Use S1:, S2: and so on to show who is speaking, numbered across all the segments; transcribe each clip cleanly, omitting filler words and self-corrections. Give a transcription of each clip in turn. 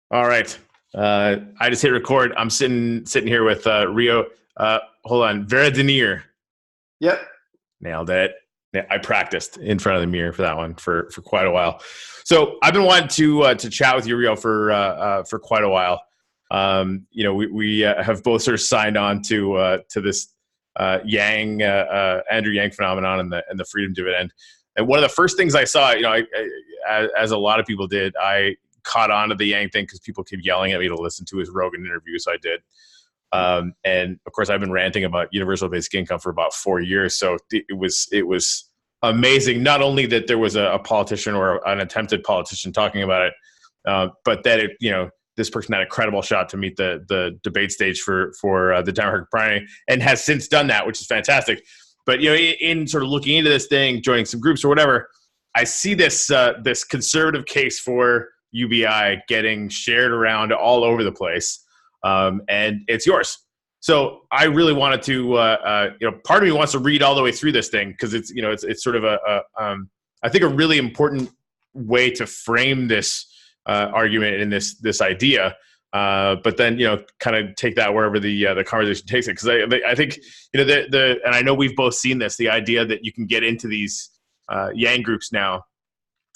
S1: All right. I just hit record. I'm sitting here with Rio. Hold on, Veradonir.
S2: Yep.
S1: Nailed it. Yeah, I practiced in front of the mirror for that one for quite a while. So I've been wanting to chat with you, Rio, for quite a while. We have both sort of signed on to this Andrew Yang phenomenon and the freedom dividend. And one of the first things I saw, as a lot of people did, I caught on to the Yang thing because people keep yelling at me to listen to his Rogan interview, so I did. And of course, I've been ranting about universal basic income for about 4 years. So it was amazing. Not only that there was a politician or an attempted politician talking about it, but that this person had a credible shot to meet the debate stage for the Democratic primary, and has since done that, which is fantastic. But in sort of looking into this thing, joining some groups or whatever, I see this conservative case for UBI getting shared around all over the place. And it's yours. So I really wanted to, part of me wants to read all the way through this thing because it's sort of I think a really important way to frame this argument in this idea. But then kind of take that wherever the conversation takes it, because I think and I know we've both seen this, the idea that you can get into these Yang groups now,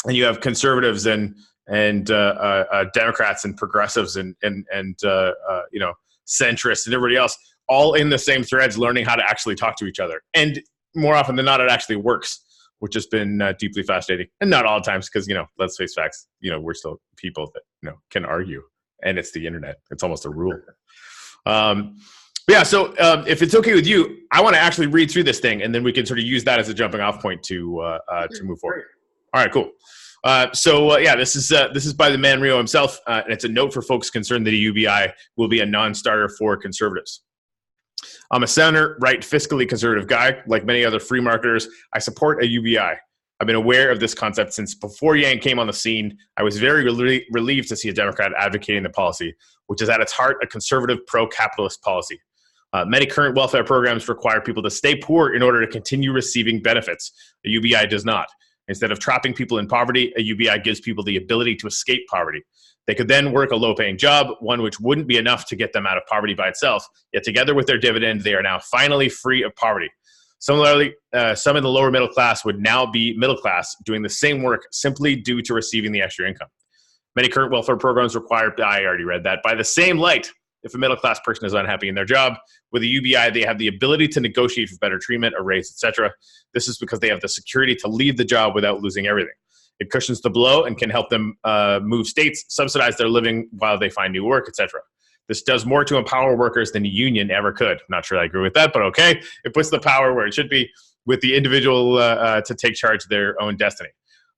S1: and you have conservatives and Democrats and progressives and centrists and everybody else all in the same threads, learning how to actually talk to each other. And more often than not, it actually works, which has been deeply fascinating. And not all the times, because let's face facts. We're still people that can argue, and it's the internet. It's almost a rule. Yeah. So if it's okay with you, I want to actually read through this thing, and then we can sort of use that as a jumping off point to move forward. All right. Cool. This is by the man Rio himself, and it's a note for folks concerned that a UBI will be a non-starter for conservatives. I'm a center-right, fiscally conservative guy. Like many other free marketers, I support a UBI. I've been aware of this concept since before Yang came on the scene. I was very relieved to see a Democrat advocating the policy, which is at its heart a conservative pro-capitalist policy. Many current welfare programs require people to stay poor in order to continue receiving benefits. A UBI does not. Instead of trapping people in poverty, a UBI gives people the ability to escape poverty. They could then work a low-paying job, one which wouldn't be enough to get them out of poverty by itself, yet together with their dividend, they are now finally free of poverty. Similarly, some in the lower middle class would now be middle class, doing the same work simply due to receiving the extra income. Many current welfare programs require, I already read that, by the same light. If a middle-class person is unhappy in their job, with a UBI, they have the ability to negotiate for better treatment, a raise, etc. This is because they have the security to leave the job without losing everything. It cushions the blow and can help them move states, subsidize their living while they find new work, etc. This does more to empower workers than a union ever could. I'm not sure I agree with that, but okay. It puts the power where it should be, with the individual to take charge of their own destiny.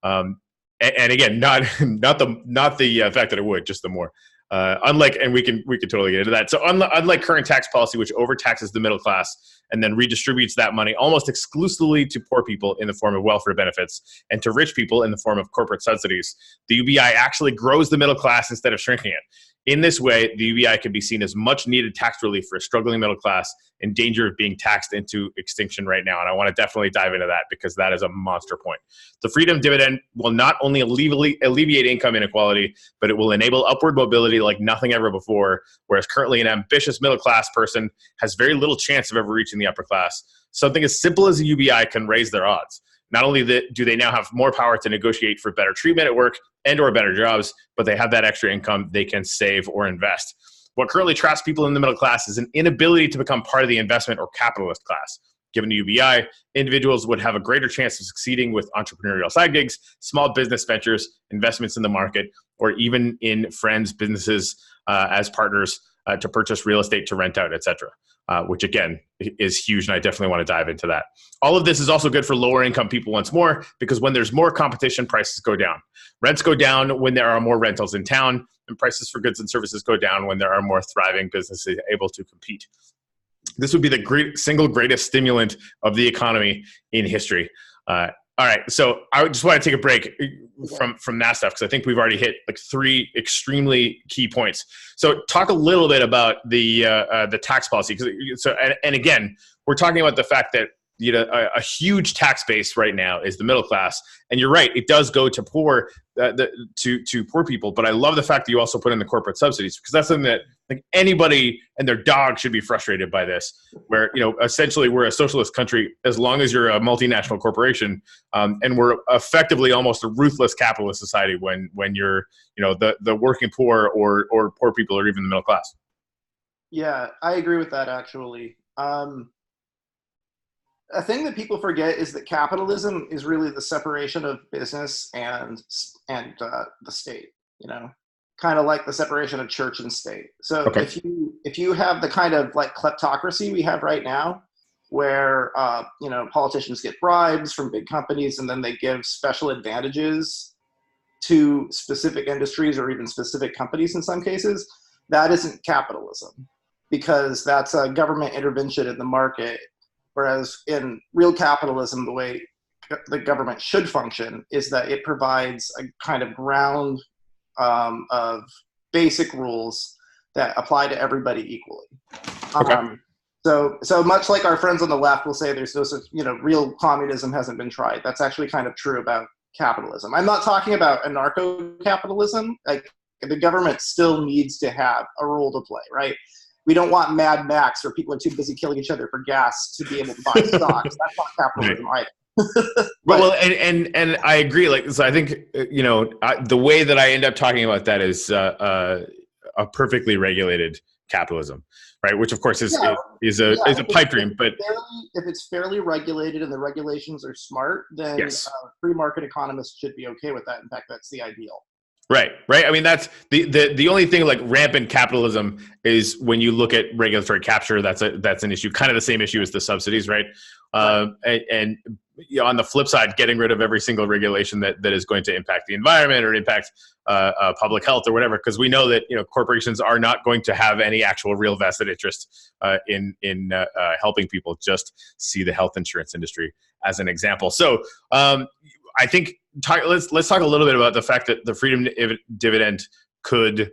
S1: And again, not the fact that it would, just the more. And we can totally get into that. So unlike current tax policy, which overtaxes the middle class and then redistributes that money almost exclusively to poor people in the form of welfare benefits and to rich people in the form of corporate subsidies, the UBI actually grows the middle class instead of shrinking it. In this way, the UBI can be seen as much needed tax relief for a struggling middle class in danger of being taxed into extinction right now. And I want to definitely dive into that because that is a monster point. The freedom dividend will not only alleviate income inequality, but it will enable upward mobility like nothing ever before, whereas currently an ambitious middle class person has very little chance of ever reaching the upper class. Something as simple as a UBI can raise their odds. Not only do they now have more power to negotiate for better treatment at work and or better jobs, but they have that extra income they can save or invest. What currently traps people in the middle class is an inability to become part of the investment or capitalist class. Given a UBI, individuals would have a greater chance of succeeding with entrepreneurial side gigs, small business ventures, investments in the market, or even in friends' businesses as partners to purchase real estate to rent out, etc. Which again is huge, and I definitely want to dive into that. All of this is also good for lower income people once more, because when there's more competition, prices go down. Rents go down when there are more rentals in town, and prices for goods and services go down when there are more thriving businesses able to compete. This would be the single greatest stimulant of the economy in history. All right, so I just want to take a break from that stuff because I think we've already hit like 3 extremely key points. So talk a little bit about the tax policy. And again, we're talking about the fact that a huge tax base right now is the middle class, and you're right, it does go to poor, to poor people. But I love the fact that you also put in the corporate subsidies, because that's something that like anybody and their dog should be frustrated by this, where, essentially we're a socialist country as long as you're a multinational corporation, and we're effectively almost a ruthless capitalist society when you're, the working poor or poor people or even the middle class.
S2: Yeah, I agree with that, actually. A thing that people forget is that capitalism is really the separation of business and the state, kind of like the separation of church and state. So
S1: Okay.
S2: if you have the kind of like kleptocracy we have right now, where politicians get bribes from big companies and then they give special advantages to specific industries or even specific companies in some cases, that isn't capitalism, because that's a government intervention in the market. Whereas in real capitalism, the way the government should function is that it provides a kind of ground of basic rules that apply to everybody equally.
S1: Okay.
S2: So much like our friends on the left will say there's no such, real communism hasn't been tried. That's actually kind of true about capitalism. I'm not talking about anarcho-capitalism. Like, the government still needs to have a role to play, right? We don't want Mad Max where people are too busy killing each other for gas to be able to buy stocks. That's not capitalism either.
S1: Well, and I agree. Like, so I think, the way that I end up talking about that is a perfectly regulated capitalism, right? Which of course is a pipe dream. But
S2: if it's fairly regulated and the regulations are smart, then
S1: yes,
S2: free market economists should be okay with that. In fact, that's the ideal.
S1: Right. I mean, that's the only thing like rampant capitalism is when you look at regulatory capture. That's an issue, kind of the same issue as the subsidies, right? And on the flip side, getting rid of every single regulation that is going to impact the environment or impact public health or whatever, because we know that corporations are not going to have any actual real vested interest in helping people. Just see the health insurance industry as an example. So I think let's talk a little bit about the fact that the freedom dividend could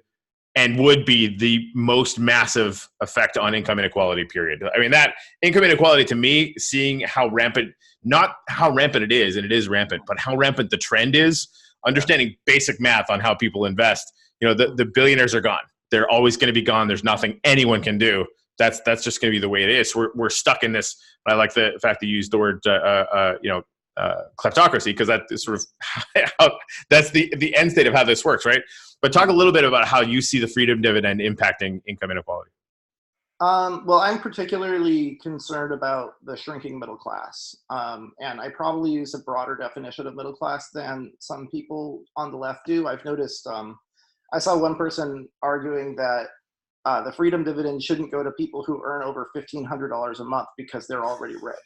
S1: and would be the most massive effect on income inequality, period. I mean, that income inequality, to me, seeing how rampant, not how rampant it is, and it is rampant, but how rampant the trend is, understanding basic math on how people invest, the billionaires are gone. They're always going to be gone. There's nothing anyone can do. That's just going to be the way it is. We're stuck in this. I like the fact that you used the word, kleptocracy, because that is sort of that's the end state of how this works, right? But talk a little bit about how you see the freedom dividend impacting income inequality.
S2: Well, I'm particularly concerned about the shrinking middle class, and I probably use a broader definition of middle class than some people on the left do. I've noticed. I saw one person arguing that the freedom dividend shouldn't go to people who earn over $1,500 a month because they're already rich.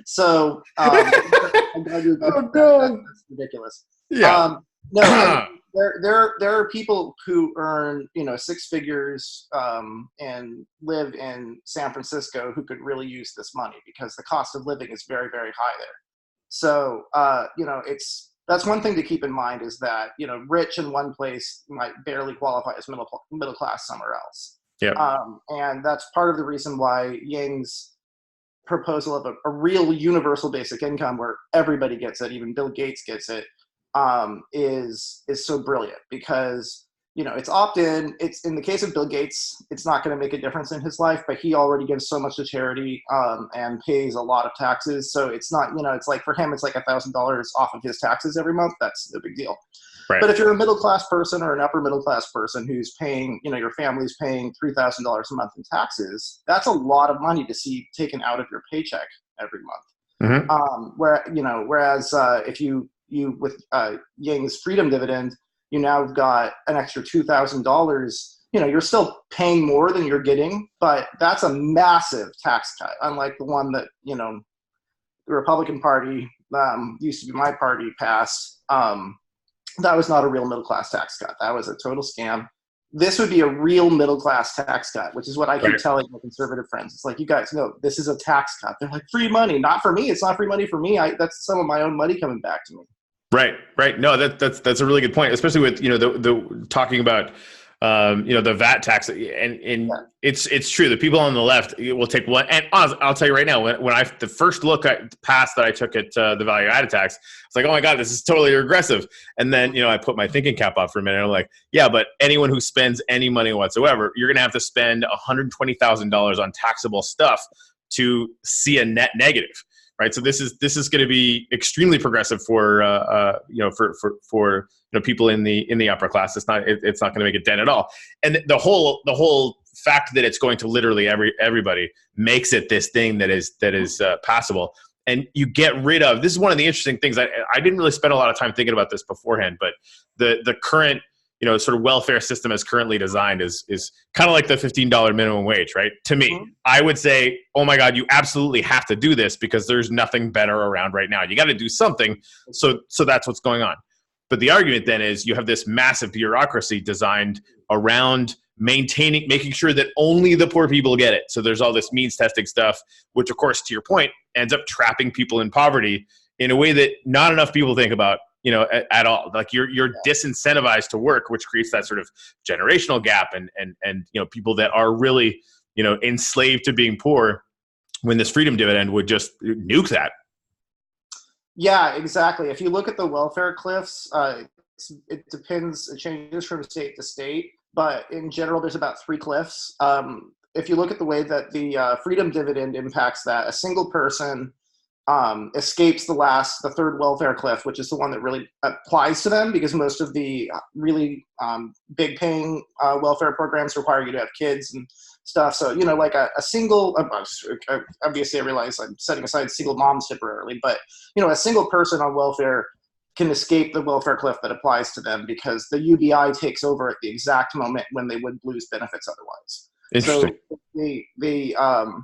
S2: So that's ridiculous.
S1: Yeah.
S2: No, there are people who earn six figures and live in San Francisco who could really use this money because the cost of living is very, very high there. So that's one thing to keep in mind, is that rich in one place might barely qualify as middle class somewhere else.
S1: Yeah.
S2: And that's part of the reason why Yang's proposal of a real universal basic income where everybody gets it, even Bill Gates gets it, is so brilliant, because it's opt-in. It's, in the case of Bill Gates, it's not going to make a difference in his life, but he already gives so much to charity and pays a lot of taxes. So it's not, it's like, for him, it's like $1,000 off of his taxes every month. That's no big deal.
S1: Right.
S2: But if you're a middle class person or an upper middle class person who's paying, your family's paying $3,000 a month in taxes, that's a lot of money to see taken out of your paycheck every month.
S1: Mm-hmm.
S2: Whereas if you with Yang's freedom dividend, you now have got an extra $2,000. You're still paying more than you're getting, but that's a massive tax cut, unlike the one that the Republican Party used to be my party passed. That was not a real middle class tax cut. That was a total scam. This would be a real middle class tax cut, which is what I keep telling my conservative friends. It's like, you guys know this is a tax cut. They're like, free money, not for me. It's not free money for me. That's some of my own money coming back to me.
S1: Right. No, that's a really good point, especially with the talking about the VAT tax, and it's true. The people on the left will take one. And honestly, I'll tell you right now, when the first look at pass that I took at the value added tax, it's like, oh my God, this is totally regressive. And then, I put my thinking cap off for a minute. And I'm like, yeah, but anyone who spends any money whatsoever, you're going to have to spend $120,000 on taxable stuff to see a net negative. Right, so this is going to be extremely progressive for people in the upper class. It's not going to make a dent at all. And the whole fact that it's going to literally everybody makes it this thing that is passable. And you get rid of, this is one of the interesting things. I didn't really spend a lot of time thinking about this beforehand, but the current sort of welfare system as currently designed is kind of like the $15 minimum wage, right? To me, I would say, oh my God, you absolutely have to do this because there's nothing better around right now. You got to do something. So that's what's going on. But the argument then is you have this massive bureaucracy designed around making sure that only the poor people get it. So there's all this means testing stuff, which of course, to your point, ends up trapping people in poverty in a way that not enough people think about. At all. Like you're disincentivized to work, which creates that sort of generational gap and people that are really, enslaved to being poor, when this freedom dividend would just nuke that.
S2: Yeah, exactly. If you look at the welfare cliffs, it depends, it changes from state to state, but in general, there's about 3 cliffs. If you look at the way that the freedom dividend impacts that, a single person escapes the third welfare cliff, which is the one that really applies to them, because most of the really big paying welfare programs require you to have kids and stuff. So, like a single, obviously I realize I'm setting aside single moms temporarily, but, a single person on welfare can escape the welfare cliff that applies to them because the UBI takes over at the exact moment when they would lose benefits otherwise.
S1: Interesting.
S2: So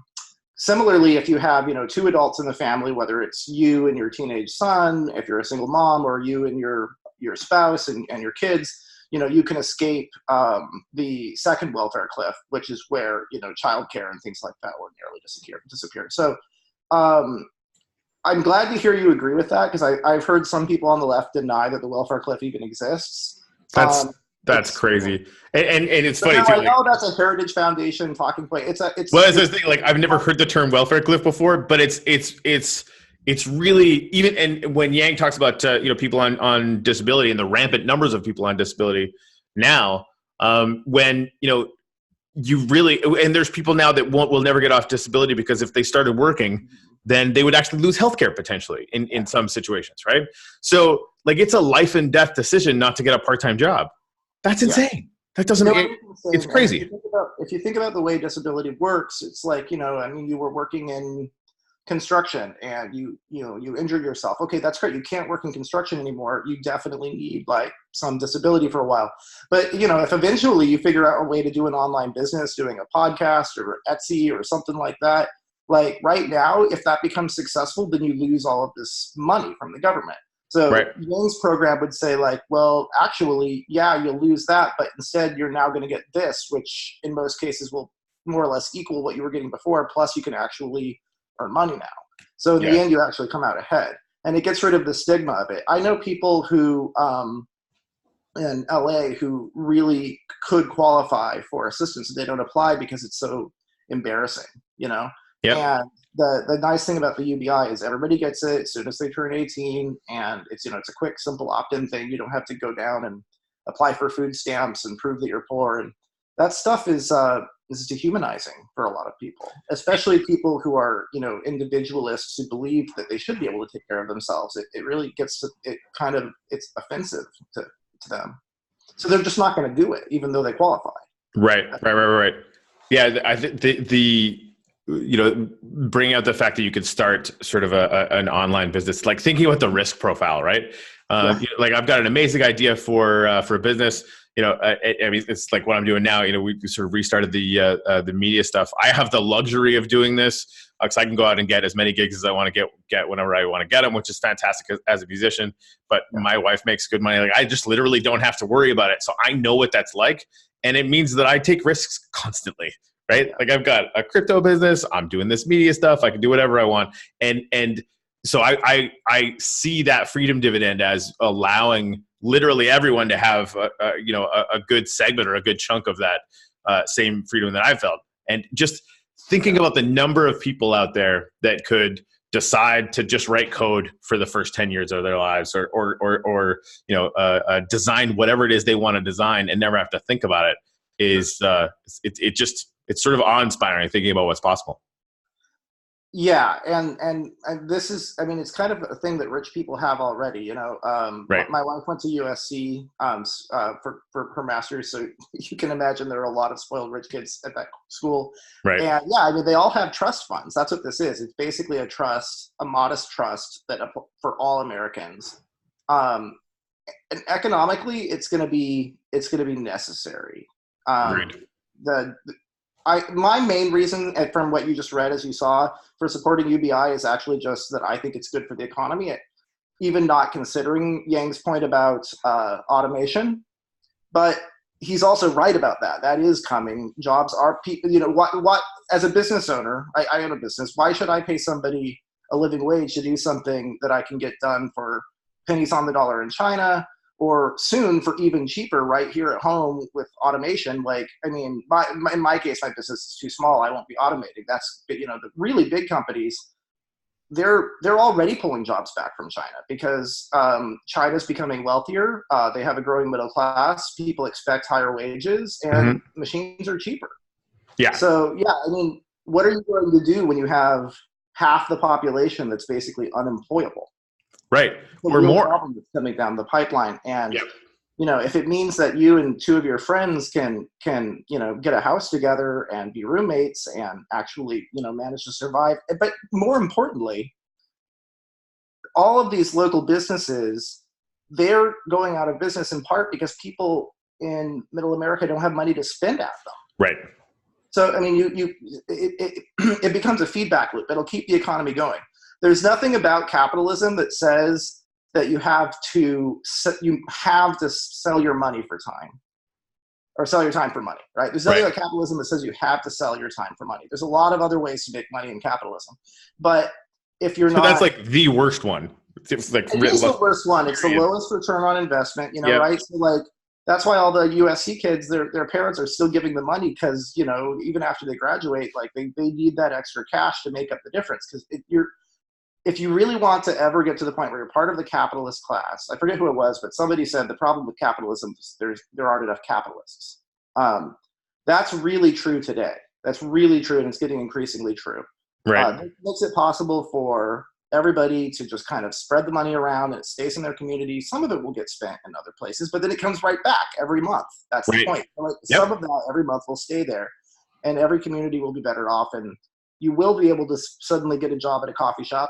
S2: similarly, if you have, 2 adults in the family, whether it's you and your teenage son, if you're a single mom, or you and your spouse and your kids, you can escape the second welfare cliff, which is where, childcare and things like that ordinarily disappear. So I'm glad to hear you agree with that, because I've heard some people on the left deny that the welfare cliff even exists.
S1: That's crazy, and it's funny too.
S2: I know that's a Heritage Foundation talking point. It's
S1: the thing. Like, I've never heard the term welfare cliff before, but it's really, even, and when Yang talks about people on disability and the rampant numbers of people on disability now, when you really, and there's people now that will never get off disability because if they started working, then they would actually lose healthcare potentially in some situations, right? So like, it's a life and death decision not to get a part-time job. That's insane. Yeah. That doesn't make it's crazy.
S2: If you think about the way disability works, it's like, you were working in construction and you injured yourself. Okay, that's great. You can't work in construction anymore. You definitely need like some disability for a while. But, if eventually you figure out a way to do an online business, doing a podcast or Etsy or something like that, like right now, if that becomes successful, then you lose all of this money from the government. So Yang's program would say like, well, actually, yeah, you'll lose that, but instead you're now going to get this, which in most cases will more or less equal what you were getting before. Plus you can actually earn money now. So in the end, you actually come out ahead, and it gets rid of the stigma of it. I know people who in LA who really could qualify for assistance, and they don't apply because it's so embarrassing, Yep. And the nice thing about the UBI is everybody gets it as soon as they turn 18, and it's it's a quick, simple opt-in thing. You don't have to go down and apply for food stamps and prove that you're poor, and that stuff is dehumanizing for a lot of people, especially people who are individualists who believe that they should be able to take care of themselves. It really gets it's offensive to them, so they're just not going to do it even though they qualify. Right.
S1: Yeah, I think the bringing out the fact that you could start sort of an online business, like thinking about the risk profile, right? Like I've got an amazing idea for a business. I mean, it's like what I'm doing now. We sort of restarted the media stuff. I have the luxury of doing this because I can go out and get as many gigs as I want to get whenever I want to get them, which is fantastic as a musician. But my wife makes good money. Like I just literally don't have to worry about it. So I know what that's like, and it means that I take risks constantly. Right? Like I've got a crypto business. I'm doing this media stuff. I can do whatever I want. And so I see that freedom dividend as allowing literally everyone to have a good segment or a good chunk of that same freedom that I felt. And just thinking about the number of people out there that could decide to just write code for the first 10 years of their lives, or design whatever it is they want to design and never have to think about it, is it's sort of awe-inspiring thinking about what's possible.
S2: Yeah, and this is, I mean, it's kind of a thing that rich people have already.
S1: Right.
S2: My wife went to USC for her master's, so you can imagine there are a lot of spoiled rich kids at that school.
S1: Right.
S2: And yeah, I mean, they all have trust funds. That's what this is. It's basically a trust, a modest trust that for all Americans. And economically, it's going to be necessary.
S1: Right.
S2: My main reason, from what you just read, as you saw, for supporting UBI is actually just that I think it's good for the economy, even not considering Yang's point about automation. But he's also right about that. That is coming. Jobs are people. What as a business owner, I own a business. Why should I pay somebody a living wage to do something that I can get done for pennies on the dollar in China, or soon for even cheaper right here at home with automation? Like, I mean, in my case, my business is too small. I won't be automating. That's, the really big companies, they're already pulling jobs back from China because China's becoming wealthier. They have a growing middle class. People expect higher wages, and machines are cheaper.
S1: Yeah.
S2: So, yeah, I mean, what are you going to do when you have half the population that's basically unemployable?
S1: Right.
S2: Or more problem that's coming down the pipeline. And, if it means that you and two of your friends can, get a house together and be roommates and actually, manage to survive. But more importantly, all of these local businesses, they're going out of business in part because people in middle America don't have money to spend at them.
S1: Right.
S2: So, I mean, it becomes a feedback loop. It'll keep the economy going. There's nothing about capitalism that says that you have to sell your money for time, or sell your time for money, right? There's nothing about capitalism that says you have to sell your time for money. There's a lot of other ways to make money in capitalism, but if you're not,
S1: that's like the worst one. It's like
S2: it is the worst one. It's the lowest return on investment, right? So like, that's why all the USC kids, their parents are still giving them money because, even after they graduate, like they need that extra cash to make up the difference. Because if you really want to ever get to the point where you're part of the capitalist class, I forget who it was, but somebody said the problem with capitalism is there aren't enough capitalists. That's really true today. That's really true, and it's getting increasingly true.
S1: Right.
S2: It makes it possible for everybody to just kind of spread the money around, and it stays in their community. Some of it will get spent in other places, but then it comes right back every month. That's the point. Some of that every month will stay there, and every community will be better off, and you will be able to suddenly get a job at a coffee shop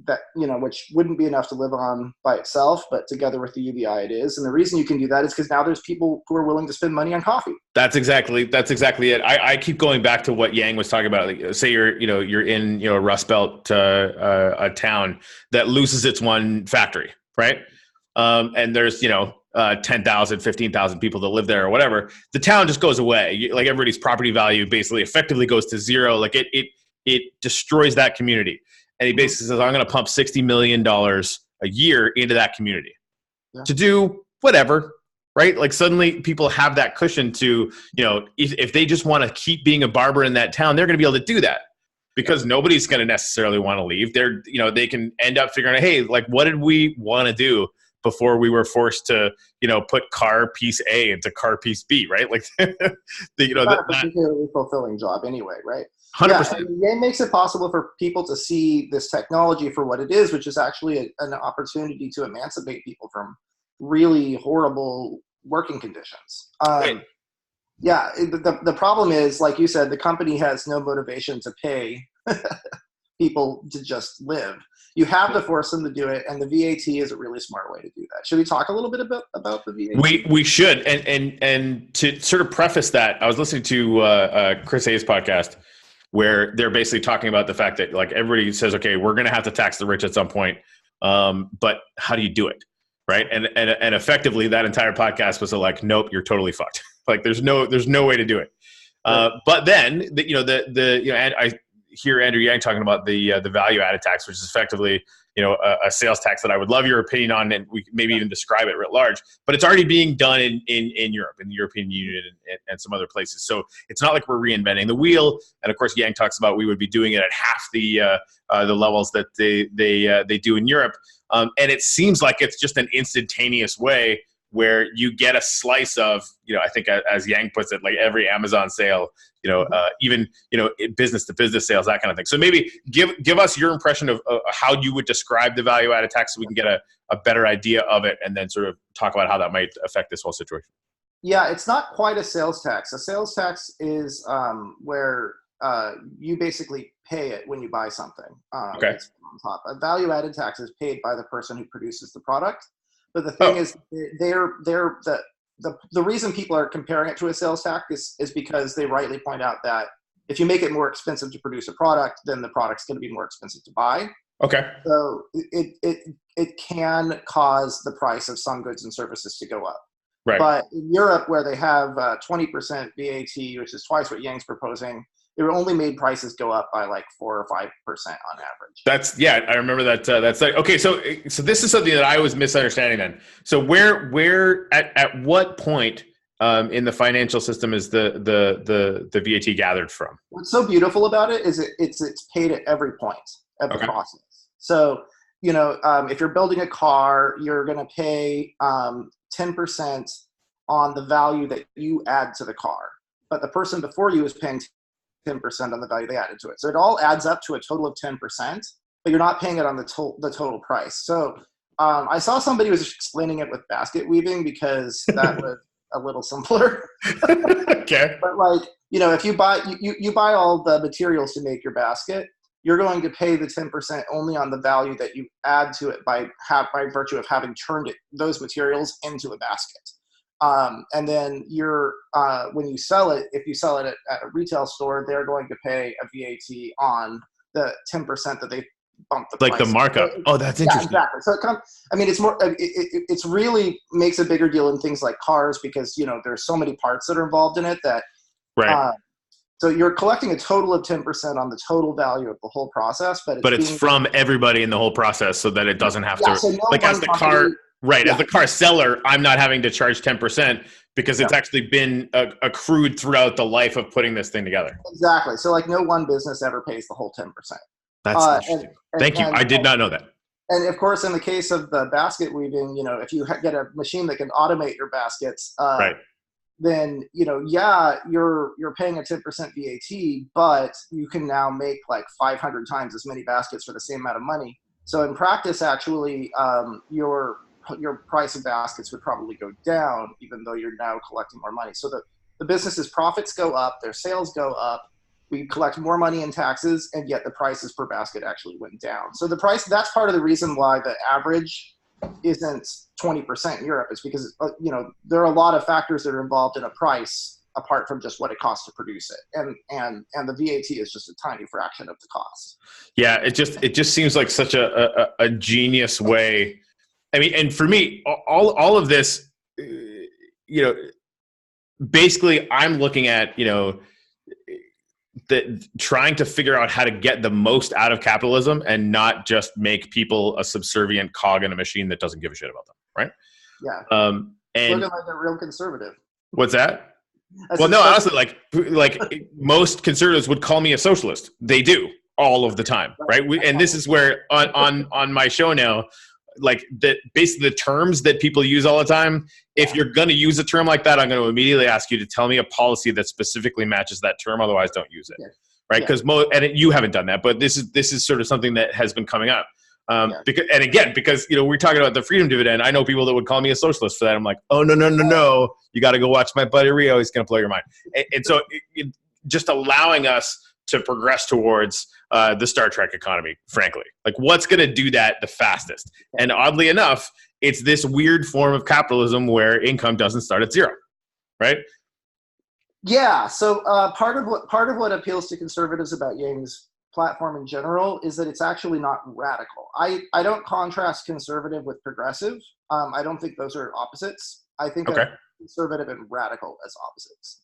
S2: that, which wouldn't be enough to live on by itself, but together with the UBI it is. And the reason you can do that is because now there's people who are willing to spend money on coffee.
S1: That's exactly it. I keep going back to what Yang was talking about. Like, say you're in, a Rust Belt, a town that loses its one factory, right? And there's, 10,000, 15,000 people that live there or whatever. The town just goes away. Like everybody's property value basically effectively goes to zero. Like it destroys that community. And he basically says, I'm going to pump $60 million a year into that community to do whatever, right? Like suddenly people have that cushion to, if they just want to keep being a barber in that town, they're going to be able to do that because nobody's going to necessarily want to leave. They can end up figuring out, hey, like what did we want to do before we were forced to, put car piece A into car piece B, right? Like,
S2: not a particularly fulfilling job anyway, right?
S1: 100%.
S2: Yeah, it makes it possible for people to see this technology for what it is, which is actually an opportunity to emancipate people from really horrible working conditions. Yeah, the problem is, like you said, the company has no motivation to pay people to just live. You have to force them to do it, and the VAT is a really smart way to do that. Should we talk a little bit about the VAT?
S1: We should, and to sort of preface that, I was listening to Chris Hayes' podcast, where they're basically talking about the fact that like everybody says, okay, we're going to have to tax the rich at some point, but how do you do it, right? And effectively, that entire podcast was like, nope, you're totally fucked. Like there's no way to do it. But then hear Andrew Yang talking about the value added tax, which is effectively, a sales tax that I would love your opinion on, and we maybe even describe it writ large. But it's already being done in Europe, in the European Union, and some other places. So it's not like we're reinventing the wheel. And of course, Yang talks about we would be doing it at half the levels that they do in Europe. And it seems like it's just an instantaneous way where you get a slice of, I think as Yang puts it, like every Amazon sale, even, business to business sales, that kind of thing. So maybe give us your impression of how you would describe the value added tax so we can get a better idea of it, and then sort of talk about how that might affect this whole situation.
S2: Yeah, it's not quite a sales tax. A sales tax is where you basically pay it when you buy something.
S1: Okay.
S2: It's on top. A value added tax is paid by the person who produces the product. But the thing is, the reason people are comparing it to a sales tax is because they rightly point out that if you make it more expensive to produce a product, then the product's going to be more expensive to buy.
S1: Okay.
S2: So it can cause the price of some goods and services to go up.
S1: Right.
S2: But in Europe, where they have 20% VAT, which is twice what Yang's proposing, it only made prices go up by like 4 or 5% on average.
S1: I remember that. That's like, okay. So this is something that I was misunderstanding then. So where at what point in the financial system is the VAT gathered from?
S2: What's so beautiful about it is it's paid at every point of the process. So if you're building a car, you're going to pay 10% on the value that you add to the car, but the person before you is paying 10% on the value they added to it. So it all adds up to a total of 10%, but you're not paying it on the total price. So I saw somebody was explaining it with basket weaving because that was a little simpler.
S1: Okay.
S2: But if you buy all the materials to make your basket, you're going to pay the 10% only on the value that you add to it by virtue of having turned those materials into a basket. And then when you sell it, if you sell it at a retail store, they're going to pay a VAT on the 10% that they bump the price.
S1: Like the markup. Oh, that's interesting.
S2: Yeah, exactly. So it's more. It's really makes a bigger deal in things like cars because there's so many parts that are involved in it that.
S1: Right.
S2: So you're collecting a total of 10% on the total value of the whole process, but it's
S1: from everybody in the whole process, so that it doesn't have to.
S2: So
S1: as the car. Right. Yeah. As the car seller, I'm not having to charge 10% because it's actually been accrued throughout the life of putting this thing together.
S2: Exactly. So no one business ever pays the whole 10%.
S1: That's interesting. Thank you. I did not know that.
S2: And of course, in the case of the basket weaving, if you get a machine that can automate your baskets,
S1: right.
S2: Then, you're paying a 10% VAT, but you can now make like 500 times as many baskets for the same amount of money. So in practice, actually, your price of baskets would probably go down, even though you're now collecting more money. So the business's profits go up, their sales go up, we collect more money in taxes, and yet the prices per basket actually went down. So that's part of the reason why the average isn't 20% in Europe, is because, there are a lot of factors that are involved in a price apart from just what it costs to produce it. And the VAT is just a tiny fraction of the cost.
S1: Yeah. It just seems like such a genius way. I mean, and for me, all of this, basically I'm looking at, trying to figure out how to get the most out of capitalism and not just make people a subservient cog in a machine that doesn't give a shit about them. Right.
S2: Yeah.
S1: And
S2: looking like a real conservative.
S1: What's that? Well, no, honestly, like most conservatives would call me a socialist. They do all of the time. Right. And this is where on my show now, like that basically the terms that people use all the time. If you're going to use a term like that, I'm going to immediately ask you to tell me a policy that specifically matches that term. Otherwise, don't use it. Yeah. Right. Because you haven't done that, but this is sort of something that has been coming up. Because we're talking about the freedom dividend. I know people that would call me a socialist for that. I'm like, oh, no. You got to go watch my buddy Rio. He's going to blow your mind. And so just allowing us to progress towards the Star Trek economy, frankly. Like, what's going to do that the fastest? And oddly enough, it's this weird form of capitalism where income doesn't start at zero, right?
S2: Yeah. So part of what appeals to conservatives about Yang's platform in general is that it's actually not radical. I don't contrast conservative with progressive. I don't think those are opposites. I think of conservative and radical as opposites.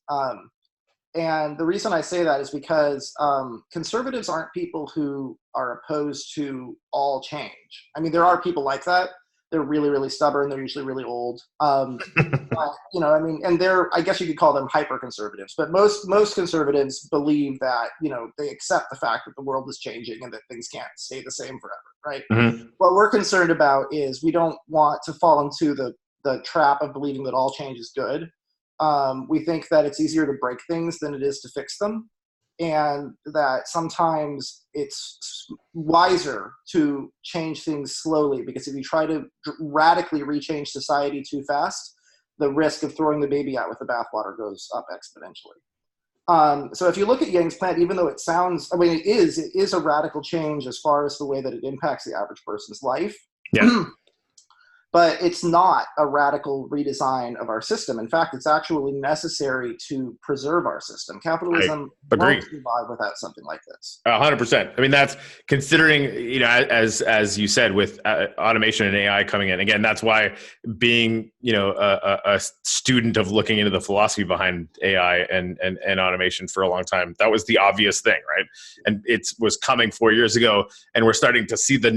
S2: And the reason I say that is because conservatives aren't people who are opposed to all change. I mean, there are people like that. They're really, really stubborn. They're usually really old. But, I mean, and I guess you could call them hyper conservatives, but most conservatives believe that, they accept the fact that the world is changing and that things can't stay the same forever, right?
S1: Mm-hmm.
S2: What we're concerned about is we don't want to fall into the trap of believing that all change is good. We think that it's easier to break things than it is to fix them. And that sometimes it's wiser to change things slowly, because if you try to radically rechange society too fast, the risk of throwing the baby out with the bathwater goes up exponentially. So if you look at Yang's plan, even though it is a radical change as far as the way that it impacts the average person's life.
S1: Yeah.
S2: But it's not a radical redesign of our system. In fact, it's actually necessary to preserve our system. Capitalism won't survive without something like this.
S1: 100%. I mean, that's considering, as you said, with automation and AI coming in. Again, that's why being, a student of looking into the philosophy behind AI and automation for a long time, that was the obvious thing, right? And it was coming 4 years ago, and we're starting to see the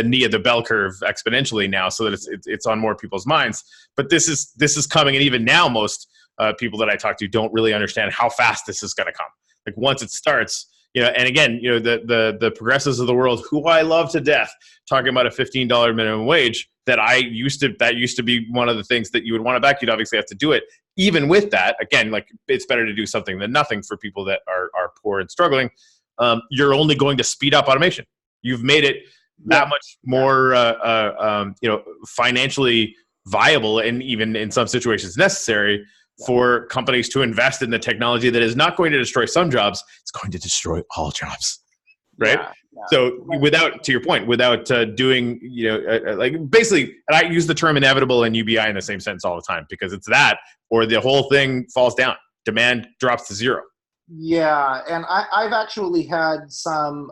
S1: knee of the bell curve exponentially now, so that it's on more people's minds. But this is coming, and even now, most people that I talk to don't really understand how fast this is going to come. Like once it starts, and again, the progressives of the world, who I love to death, talking about a $15 minimum wage, that used to be one of the things that you would want to back. You'd obviously have to do it. Even with that, again, like it's better to do something than nothing for people that are poor and struggling. You're only going to speed up automation. You've made it that much more, financially viable, and even in some situations necessary for companies to invest in the technology that is not going to destroy some jobs, it's going to destroy all jobs, right? So without doing, like basically, and I use the term inevitable and UBI in the same sentence all the time, because it's that, or the whole thing falls down, demand drops to zero.
S2: Yeah, and I've actually had some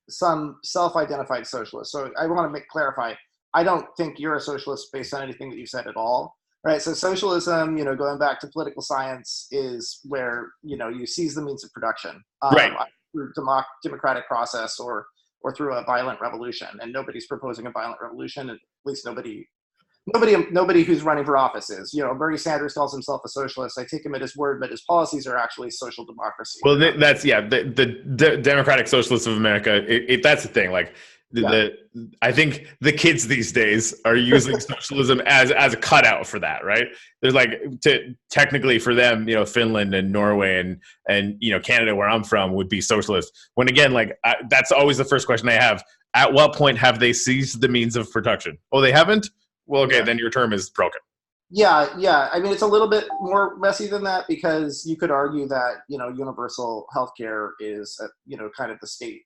S2: self-identified socialists. So I want to clarify, I don't think you're a socialist based on anything that you said at all. Right. So socialism, going back to political science, is where, you seize the means of production,
S1: right,
S2: through democratic process or through a violent revolution. And nobody's proposing a violent revolution. At least nobody who's running for office is. Bernie Sanders calls himself a socialist. I take him at his word, but his policies are actually social democracy.
S1: Well, that's the Democratic Socialists of America. That's the thing. Like I think the kids these days are using socialism as a cutout for that, right? There's technically for them, Finland and Norway and Canada, where I'm from, would be socialist. When again, that's always the first question I have. At what point have they seized the means of production? Oh, they haven't? Well, okay, then your term is broken.
S2: Yeah. I mean, it's a little bit more messy than that, because you could argue that, universal healthcare is, kind of the state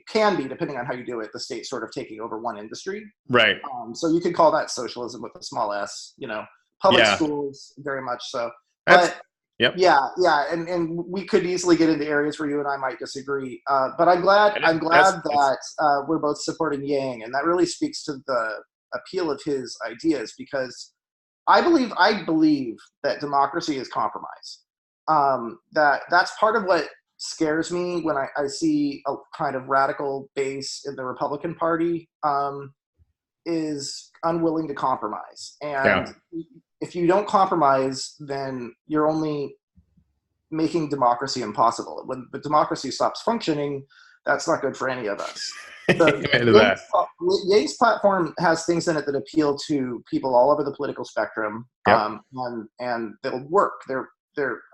S2: can be, depending on how you do it, the state sort of taking over one industry.
S1: Right.
S2: So you could call that socialism with a small s, public schools, very much so. But
S1: yep.
S2: Yeah. And we could easily get into areas where you and I might disagree. But I'm glad that we're both supporting Yang. And that really speaks to the appeal of his ideas, because I believe that democracy is compromise. That's part of what scares me when I see a kind of radical base in the Republican Party is unwilling to compromise. And if you don't compromise, then you're only making democracy impossible. When the democracy stops functioning, that's not good for any of us. Yang's platform has things in it that appeal to people all over the political spectrum, and they'll work.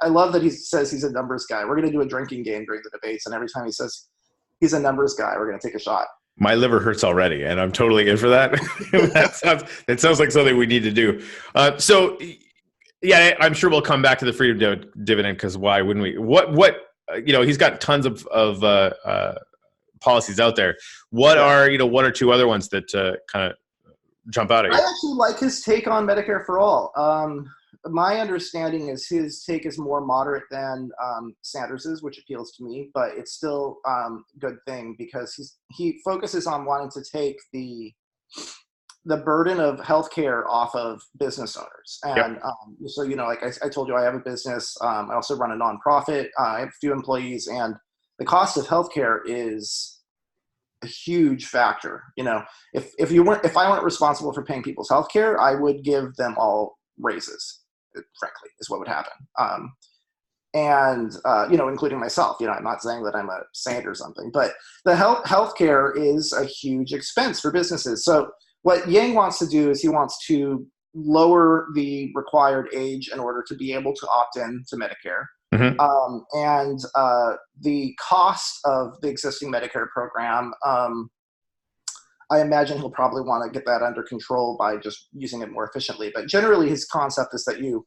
S2: I love that he says he's a numbers guy. We're going to do a drinking game during the debates, and every time he says he's a numbers guy, we're going to take a shot.
S1: My liver hurts already, and I'm totally in for that. That sounds like something we need to do. So, I'm sure we'll come back to the freedom dividend, because why wouldn't we? What he's got tons of policies out there. What are one or two other ones that kind of jump out at you?
S2: I actually like his take on Medicare for all. My understanding is his take is more moderate than Sanders's, which appeals to me, but it's still a good thing, because he focuses on wanting to take the the burden of healthcare off of business owners. And so, like I told you, I have a business. I also run a nonprofit. I have a few employees, and the cost of healthcare is a huge factor. If I weren't responsible for paying people's healthcare, I would give them all raises, frankly, is what would happen. And including myself. I'm not saying that I'm a saint or something, but the healthcare is a huge expense for businesses. So what Yang wants to do is he wants to lower the required age in order to be able to opt in to Medicare. And the cost of the existing Medicare program, I imagine he'll probably want to get that under control by just using it more efficiently. But generally, his concept is that you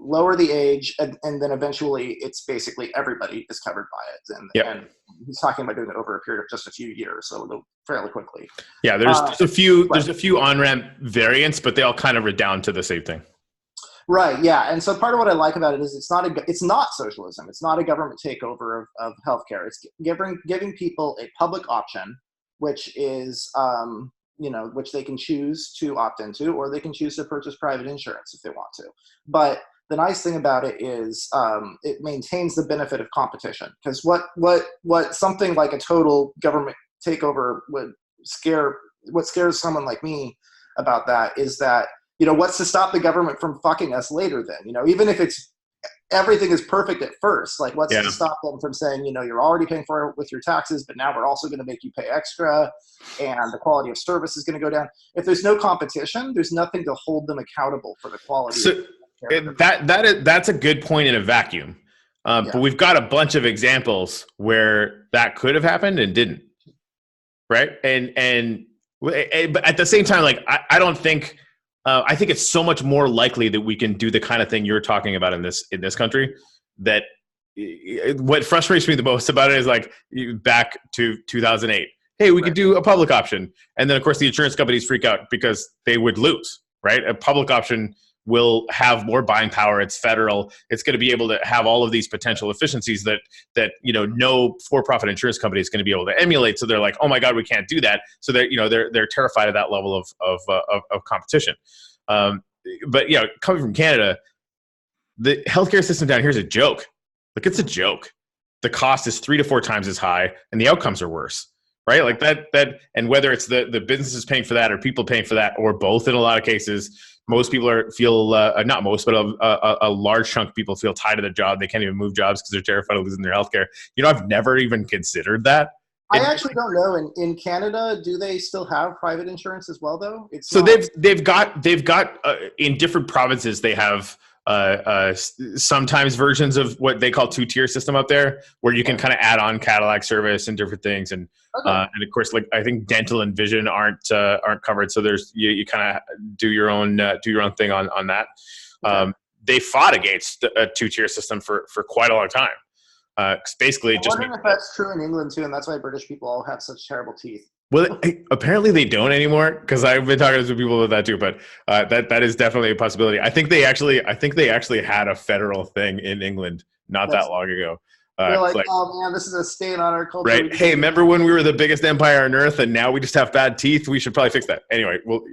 S2: lower the age, and then eventually it's basically everybody is covered by it. And he's talking about doing it over a period of just a few years, so it'll go fairly quickly. Yeah,
S1: there's a few on-ramp variants, but they all kind of redound to the same thing.
S2: Right. Yeah. And so part of what I like about it is it's not socialism. It's not a government takeover of healthcare. It's giving people a public option, which is, which they can choose to opt into, or they can choose to purchase private insurance if they want to. But the nice thing about it is it maintains the benefit of competition. Because what something like a total government takeover what scares someone like me about that is that, what's to stop the government from fucking us later then? Even if everything is perfect at first, like what's to stop them from saying, you're already paying for it with your taxes, but now we're also going to make you pay extra, and the quality of service is going to go down. If there's no competition, there's nothing to hold them accountable for the quality. So
S1: that's a good point in a vacuum. But we've got a bunch of examples where that could have happened and didn't. Right. But at the same time, like, I don't think, I think it's so much more likely that we can do the kind of thing you're talking about in this country. That what frustrates me the most about it is, like, back to 2008. Hey, we could do a public option, and then of course the insurance companies freak out because they would lose. Right, a public option will have more buying power. It's federal. It's going to be able to have all of these potential efficiencies that no for-profit insurance company is going to be able to emulate. So they're like, oh my God, we can't do that. So they're terrified of that level of competition. But coming from Canada, the healthcare system down here is a joke. Like, it's a joke. The cost is 3 to 4 times as high, and the outcomes are worse. Right, like that, and whether it's the businesses paying for that or people paying for that, or both in a lot of cases. Most people feel not most, but a large chunk of people feel tied to their job. They can't even move jobs because they're terrified of losing their healthcare. I've never even considered that.
S2: I actually don't know. In Canada, do they still have private insurance as well, though?
S1: They've got in different provinces they have sometimes versions of what they call 2-tier system up there, where you can kind of add on Cadillac service and different things, and of course, like, I think dental and vision aren't covered, so there's you kind of do your own thing on that. They fought against a 2-tier system for quite a long time. Basically,
S2: I'm wondering if that's true in England too, and that's why British people all have such terrible teeth.
S1: Well, apparently they don't anymore, because I've been talking to some people about that too. But that is definitely a possibility. I think they actually had a federal thing in England not that long ago.
S2: They're like, oh man, this is a stain on our culture.
S1: Right? Hey, remember when we were the biggest empire on earth, and now we just have bad teeth? We should probably fix that. Anyway, well,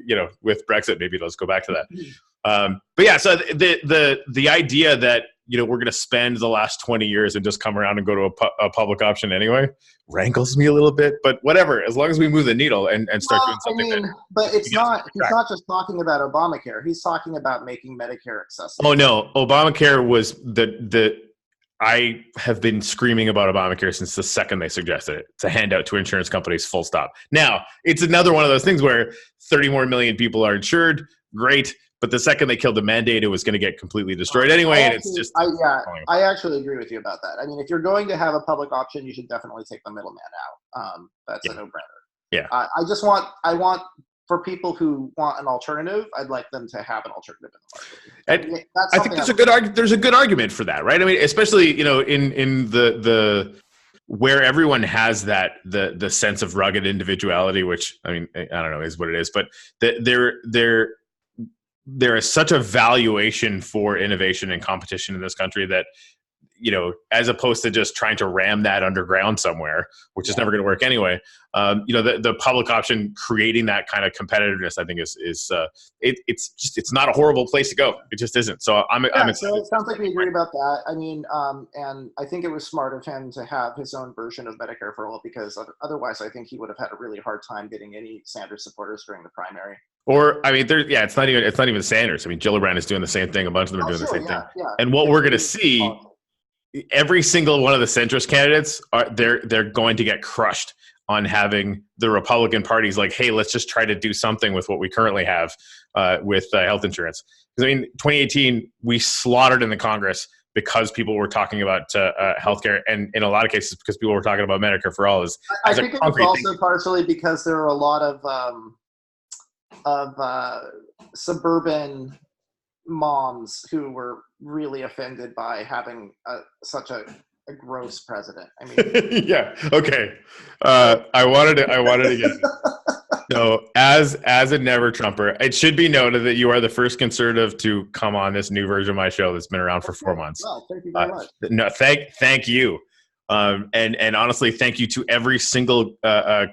S1: with Brexit, maybe let's go back to that. But yeah, so the idea that we're going to spend the last 20 years and just come around and go to a public option anyway rankles me a little bit, but whatever, as long as we move the needle and start doing something.
S2: But he's not just talking about Obamacare. He's talking about making Medicare accessible.
S1: Oh no, Obamacare was I have been screaming about Obamacare since the second they suggested it. It's a handout to insurance companies, full stop. Now, it's another one of those things where 30 more million people are insured. Great. But the second they killed the mandate, it was going to get completely destroyed anyway.
S2: I actually agree with you about that. I mean, if you're going to have a public option, you should definitely take the middleman out. That's a no-brainer.
S1: Yeah.
S2: I want for people who want an alternative, I'd like them to have an alternative in the market.
S1: I think there's a good argument for that, right? I mean, especially in the where everyone has that the sense of rugged individuality, which, I mean, I don't know, is what it is, but there is such a valuation for innovation and competition in this country that you know, as opposed to just trying to ram that underground somewhere, which is never going to work anyway. You know, the public option creating that kind of competitiveness, I think it's not a horrible place to go. It just isn't. So I'm excited.
S2: So it sounds like we agree about that. I mean, and I think it was smart of him to have his own version of Medicare for All, because otherwise I think he would have had a really hard time getting any Sanders supporters during the primary.
S1: Or, I mean, it's not even Sanders. I mean, Gillibrand is doing the same thing. A bunch of them are doing the same thing. Yeah. And what we're going to see, every single one of the centrist candidates they're going to get crushed on having the Republican parties like, hey, let's just try to do something with what we currently have with health insurance. Because I mean, 2018 we slaughtered in the Congress because people were talking about healthcare, and in a lot of cases because people were talking about Medicare for All.
S2: I think it was also partially because there are a lot of suburban moms who were really offended by having such a gross president. I mean,
S1: yeah. Okay. I wanted to get so as a never Trumper, it should be noted that you are the first conservative to come on this new version of my show that's been around for 4 months.
S2: Well, thank you very much.
S1: No, thank you. And honestly, thank you to every single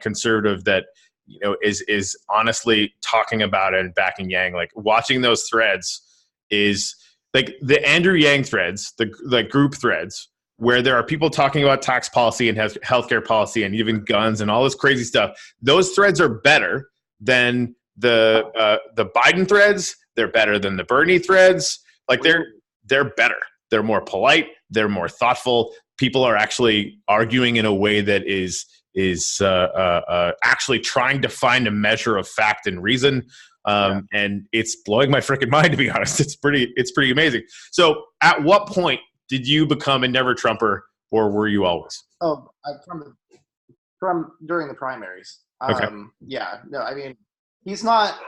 S1: conservative that, you know, is honestly talking about it and backing Yang. Like, watching those threads is like the Andrew Yang threads, the group threads, where there are people talking about tax policy and healthcare policy and even guns and all this crazy stuff. Those threads are better than the Biden threads. They're better than the Bernie threads. Like, they're better. They're more polite. They're more thoughtful. People are actually arguing in a way that is actually trying to find a measure of fact and reason. And it's blowing my freaking mind, to be honest. It's pretty amazing. So at what point did you become a never Trumper, or were you always?
S2: Oh, from during the primaries.
S1: Okay.
S2: Yeah, no, I mean, he's not,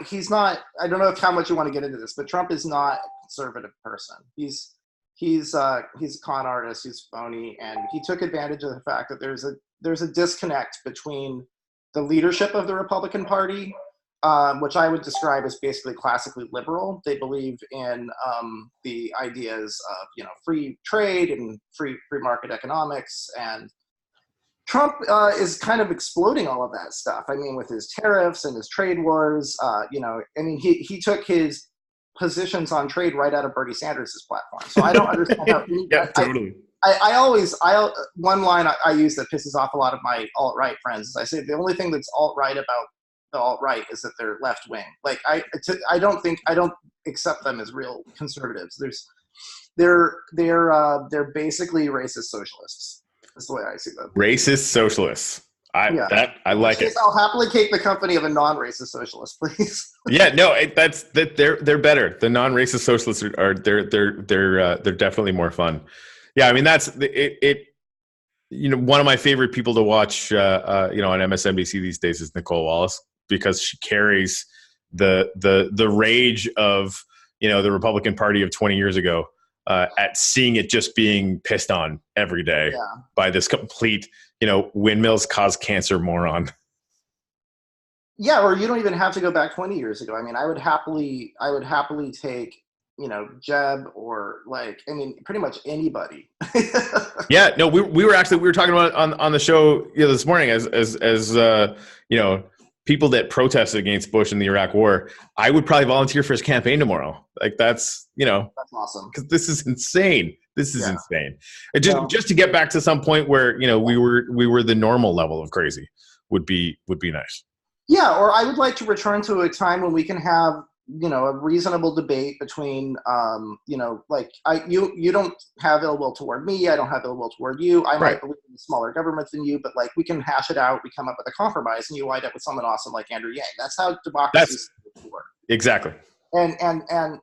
S2: I don't know how much you want to get into this, but Trump is not a conservative person. He's a con artist, he's phony, and he took advantage of the fact that there's a disconnect between the leadership of the Republican Party, which I would describe as basically classically liberal. They believe in the ideas of, you know, free trade and free market economics, and Trump is kind of exploding all of that stuff. I mean, with his tariffs and his trade wars, you know, I mean, he took his positions on trade right out of Bernie Sanders' platform. So I don't understand how.
S1: Yeah, totally.
S2: One line I use that pisses off a lot of my alt-right friends is I say the only thing that's alt-right about the alt-right is that they're left-wing. Like, I don't accept them as real conservatives. They're basically racist socialists. That's the way I see them.
S1: Racist socialists. I like it.
S2: I'll happily take the company of a non-racist socialist, please.
S1: Yeah, no, they're better. The non-racist socialists they're definitely more fun. Yeah, I mean, that's it. You know, one of my favorite people to watch, you know, on MSNBC these days is Nicole Wallace, because she carries the rage of, you know, the Republican Party of 20 years ago at seeing it just being pissed on every day by this complete, you know, windmills cause cancer moron.
S2: Yeah, or you don't even have to go back 20 years ago. I mean, I would happily take, you know, Jeb, or like, I mean, pretty much anybody.
S1: Yeah, no, we were talking about it on the show, you know, this morning as you know, people that protested against Bush in the Iraq War. I would probably volunteer for his campaign tomorrow. Like, that's, you know, that's
S2: awesome,
S1: because this is insane. This is insane. Just to get back to some point where, you know, we were the normal level of crazy would be nice.
S2: Yeah, or I would like to return to a time when we can have, you know, a reasonable debate between, you know, like you don't have ill will toward me, I don't have ill will toward you. I might believe in a smaller government than you, but like, we can hash it out. We come up with a compromise, and you wind up with someone awesome like Andrew Yang. That's how democracy works.
S1: Exactly.
S2: And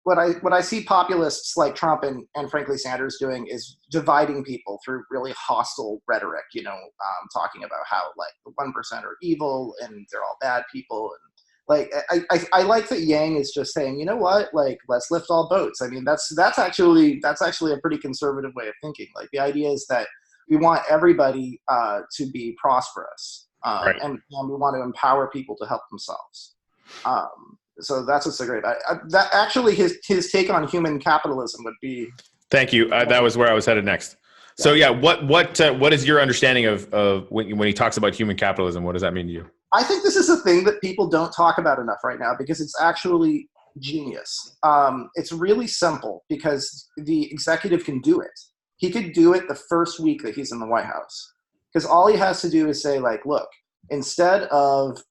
S2: what I see populists like Trump and frankly Sanders doing is dividing people through really hostile rhetoric, you know, talking about how like the 1% are evil and they're all bad people. And like, I like that Yang is just saying, you know what, like, let's lift all boats. I mean, that's actually a pretty conservative way of thinking. Like, the idea is that we want everybody to be prosperous, and we want to empower people to help themselves. So that's what's so great. That actually his take on human capitalism would be
S1: Thank you. That was where I was headed next. So yeah, what is your understanding of when he talks about human capitalism? What does that mean to you?
S2: I think this is a thing that people don't talk about enough right now because it's actually genius. It's really simple because the executive can do it. He could do it the first week that he's in the White House, because all he has to do is say, like, look, instead of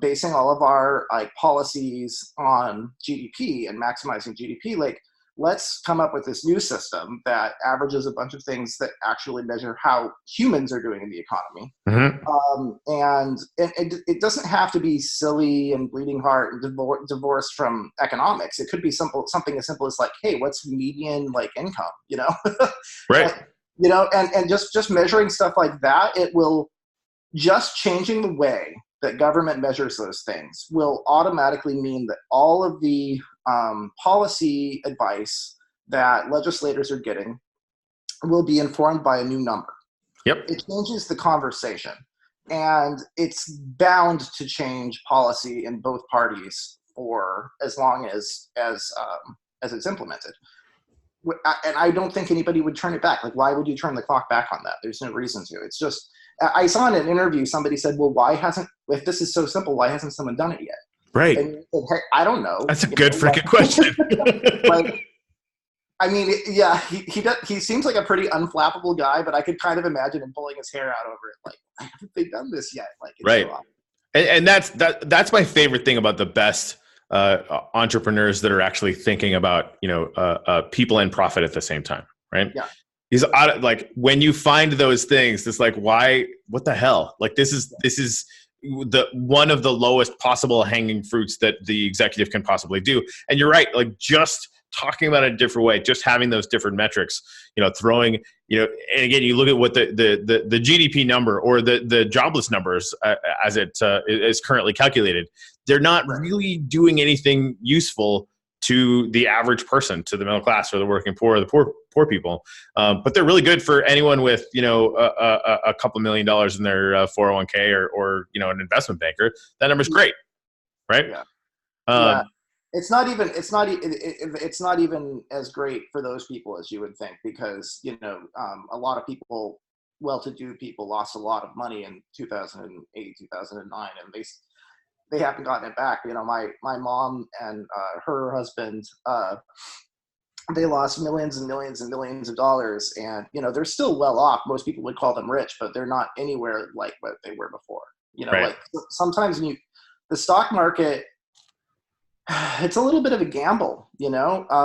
S2: basing all of our like policies on GDP and maximizing GDP, like, let's come up with this new system that averages a bunch of things that actually measure how humans are doing in the economy. And it doesn't have to be silly and bleeding heart and divorced from economics. It could be something as simple as like, hey, what's median like income, you know?
S1: Right.
S2: You know, and just measuring stuff like that, it will just changing the way that government measures those things will automatically mean that all of the policy advice that legislators are getting will be informed by a new number.
S1: Yep.
S2: It changes the conversation, and it's bound to change policy in both parties for as long as it's implemented. And I don't think anybody would turn it back. Like, why would you turn the clock back on that? There's no reason to. It's just, I saw in an interview, somebody said, well, if this is so simple, why hasn't someone done it yet?
S1: Right.
S2: And said, hey, I don't know.
S1: That's a good freaking question.
S2: Like, I mean, yeah, he seems like a pretty unflappable guy, but I could kind of imagine him pulling his hair out over it. Like, why haven't they done this yet? Like, it's
S1: right.
S2: So
S1: and that's my favorite thing about the best entrepreneurs that are actually thinking about, people and profit at the same time. Right.
S2: Yeah.
S1: He's like, when you find those things, it's like, why, what the hell? Like, this is the one of the lowest possible hanging fruits that the executive can possibly do. And you're right. Like, just talking about it a different way, just having those different metrics, throwing, and again, you look at what the GDP number or the jobless numbers as it is currently calculated, they're not really doing anything useful to the average person, to the middle class or the working poor or the poor people. But they're really good for anyone with, a couple $1 million in their 401k or an investment banker. That number's great. Right.
S2: Yeah. Yeah. It's not even as great for those people as you would think, because, a lot of people, well-to-do people, lost a lot of money in 2008, 2009, and they haven't gotten it back. My mom and her husband, they lost millions and millions and millions of dollars, and they're still well off. Most people would call them rich, but they're not anywhere like what they were before.
S1: Right.
S2: Like sometimes the stock market, it's a little bit of a gamble, so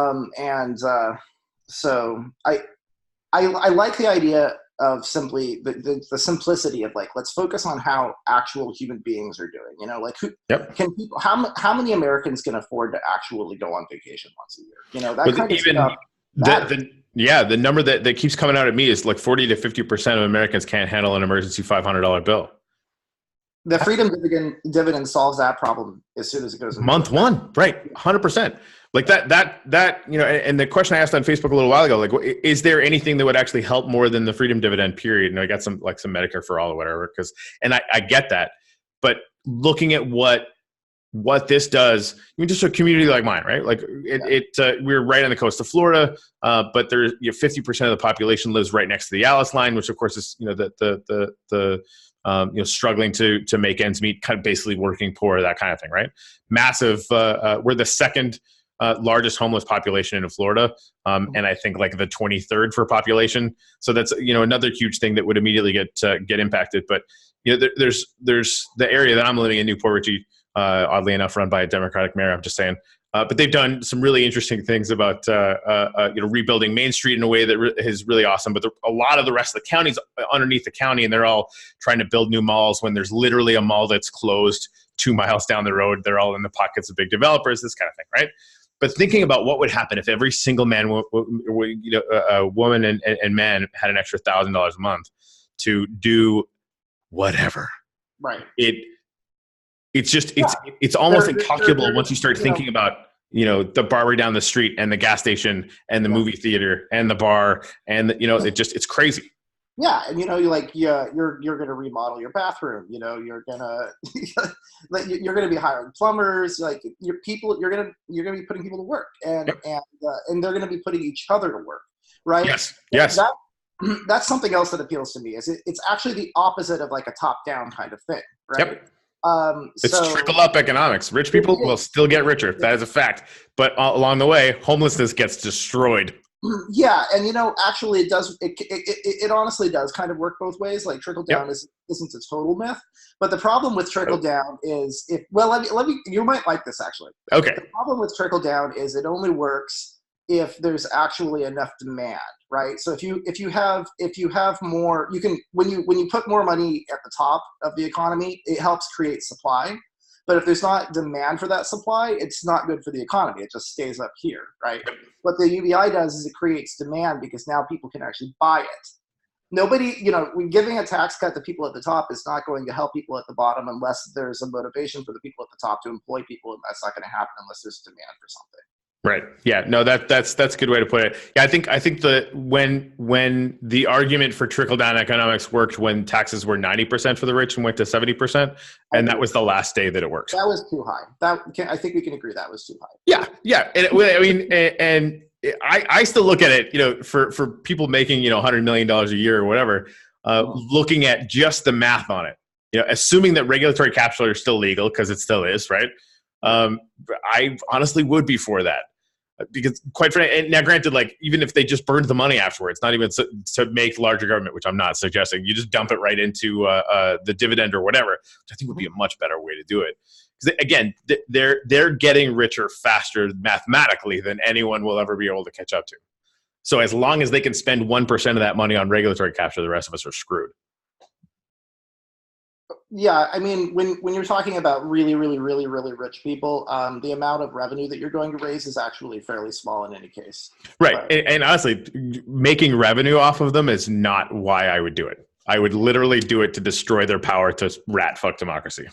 S2: I like the idea of simply the simplicity of, like, let's focus on how actual human beings are doing. Like, can people, how many Americans can afford to actually go on vacation once a year? That kind of stuff.
S1: The number that keeps coming out at me is like 40 to 50% of Americans can't handle an emergency $500 bill.
S2: The freedom dividend solves that problem as soon as it goes into
S1: month one, right? 100%. Like that, and the question I asked on Facebook a little while ago, like, is there anything that would actually help more than the freedom dividend period? And I got some Medicare for all or whatever, and I get that, but looking at what this does, just a community like mine, right? Like we're right on the coast of Florida, but there's 50% of the population lives right next to the Alice line, which of course is the struggling to make ends meet, kind of basically working poor, that kind of thing, right? Massive. We're the second largest homeless population in Florida, and I think like the 23rd for population. So that's another huge thing that would immediately get impacted. But there's the area that I'm living in, Newport Richey, oddly enough, run by a Democratic mayor. I'm just saying. But they've done some really interesting things about rebuilding Main Street in a way that is really awesome. But a lot of the rest of the county's underneath the county, and they're all trying to build new malls when there's literally a mall that's closed 2 miles down the road. They're all in the pockets of big developers, this kind of thing, right? But thinking about what would happen if every single man, woman, and man had an extra $1,000 a month to do whatever,
S2: right?
S1: It's almost incalculable once you start thinking about the barber down the street and the gas station and the movie theater and the bar and it's crazy.
S2: Yeah, and you're gonna remodel your bathroom. You're gonna be hiring plumbers. Like, you're gonna be putting people to work, and they're gonna be putting each other to work. right?
S1: Yes. Yes.
S2: That's something else that appeals to me. Is it's actually the opposite of like a top-down kind of thing, right?
S1: Yep. It's
S2: So
S1: trickle-up economics. Rich people will still get richer. That is a fact. But along the way, homelessness gets destroyed.
S2: yeah, and actually, it does. It honestly does kind of work both ways. Like trickle down
S1: Yep.
S2: isn't a total myth, but the problem with trickle down is if let me you might like this actually.
S1: Okay.
S2: The problem with trickle down is it only works if there's actually enough demand, right? So if you have more, you can when you put more money at the top of the economy, it helps create supply. But if there's not demand for that supply, it's not good for the economy. It just stays up here, right? What the UBI does is it creates demand because now people can actually buy it. Nobody, giving a tax cut to people at the top is not going to help people at the bottom unless there's a motivation for the people at the top to employ people, and that's not going to happen unless there's demand for something.
S1: Right. Yeah. No, that's a good way to put it. Yeah, I think when the argument for trickle down economics worked when taxes were 90% for the rich and went to 70%, and that was the last day that it worked.
S2: That was too high. I think we can agree that was too high.
S1: Yeah. Yeah. And I still look at it, for people making $100 million a year or whatever, looking at just the math on it, assuming that regulatory capital are still legal because it still is, right? I honestly would be for that. Because quite frankly, and now granted, like even if they just burned the money afterwards, not even to make larger government, which I'm not suggesting, you just dump it right into the dividend or whatever, which I think would be a much better way to do it. Because again, they're getting richer faster mathematically than anyone will ever be able to catch up to. So as long as they can spend 1% of that money on regulatory capture, the rest of us are screwed.
S2: Yeah, I mean, when you're talking about really, really, really, really rich people, the amount of revenue that you're going to raise is actually fairly small in any case.
S1: Right. And honestly, making revenue off of them is not why I would do it. I would literally do it to destroy their power to rat fuck democracy.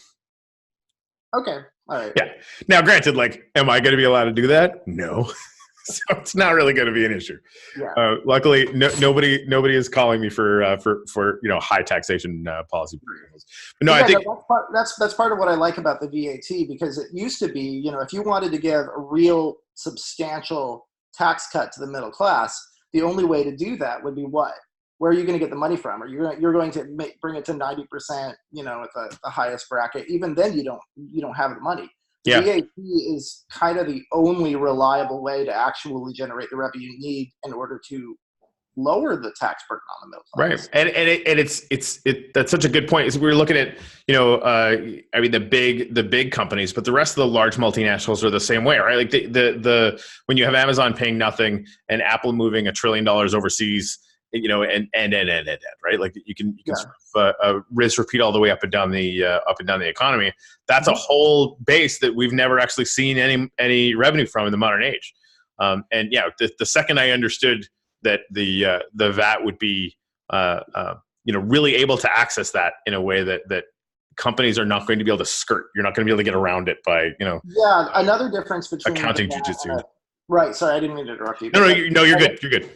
S2: Okay. All right.
S1: Yeah. Now, granted, am I going to be allowed to do that? No. So it's not really going to be an issue.
S2: Yeah.
S1: Luckily, nobody is calling me for high taxation policy. But no, I think
S2: that's part of what I like about the VAT, because it used to be, if you wanted to give a real substantial tax cut to the middle class, the only way to do that would be what? Where are you going to get the money from? Or you're going to bring it to 90%, at the highest bracket. Even then, you don't have the money.
S1: Yeah.
S2: VAT is kind of the only reliable way to actually generate the revenue you need in order to lower the tax burden on the middle class.
S1: Right. And it's that's such a good point. Is we're looking at, the big companies, but the rest of the large multinationals are the same way, right? Like the when you have Amazon paying nothing and Apple moving $1 trillion overseas, and right? Like you can sort of, rinse repeat all the way up and down the economy. That's a whole base that we've never actually seen any revenue from in the modern age. The second I understood that the VAT would be really able to access that in a way that companies are not going to be able to skirt. You're not going to be able to get around it by
S2: Yeah, another difference between
S1: accounting jujitsu.
S2: Right. Sorry, I didn't mean to interrupt you.
S1: No, you're good. You're good.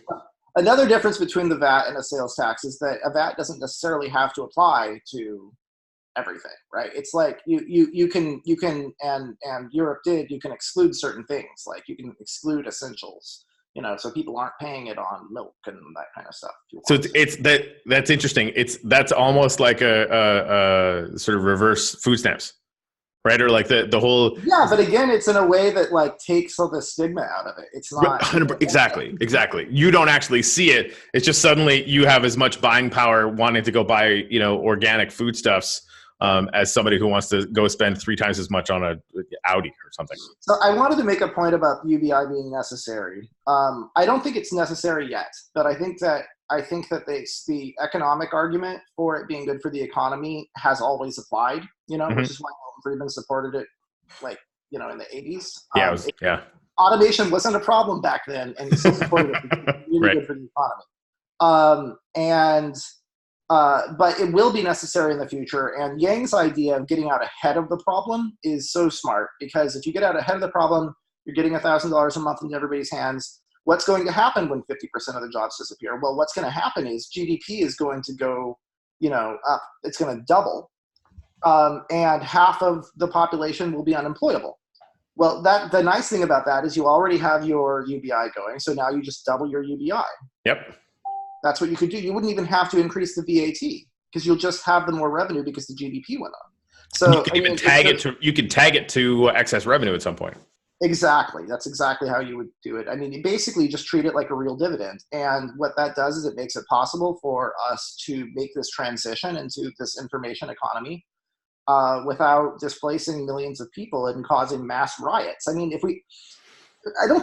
S2: Another difference between the VAT and a sales tax is that a VAT doesn't necessarily have to apply to everything, right? It's like you can and Europe did, you can exclude certain things, like you can exclude essentials, so people aren't paying it on milk and that kind of stuff.
S1: So that's interesting. That's almost like a sort of reverse food stamps. Right, or like the whole.
S2: Yeah, but again, it's in a way that takes all the stigma out of it. It's not
S1: 100%, exactly. You don't actually see it. It's just suddenly you have as much buying power wanting to go buy organic foodstuffs as somebody who wants to go spend 3 times as much on a Audi or something.
S2: So I wanted to make a point about UBI being necessary. I don't think it's necessary yet, but I think that the economic argument for it being good for the economy has always applied, which is why Milton Friedman supported it, in the 80s. Automation wasn't a problem back then, and he still supported it because it's really
S1: right.
S2: good for the economy. But it will be necessary in the future. And Yang's idea of getting out ahead of the problem is so smart, because if you get out ahead of the problem, you're getting $1,000 a month into everybody's hands. What's going to happen when 50% of the jobs disappear? Well, what's going to happen is GDP is going to go, up. It's going to double. And half of the population will be unemployable. Well, the nice thing about that is you already have your UBI going. So now you just double your UBI.
S1: Yep.
S2: That's what you could do. You wouldn't even have to increase the VAT because you'll just have the more revenue because the GDP went up. So
S1: you can even tag it to excess revenue at some point.
S2: Exactly. That's exactly how you would do it. I mean, you basically just treat it like a real dividend. And what that does is it makes it possible for us to make this transition into this information economy without displacing millions of people and causing mass riots. I mean, I don't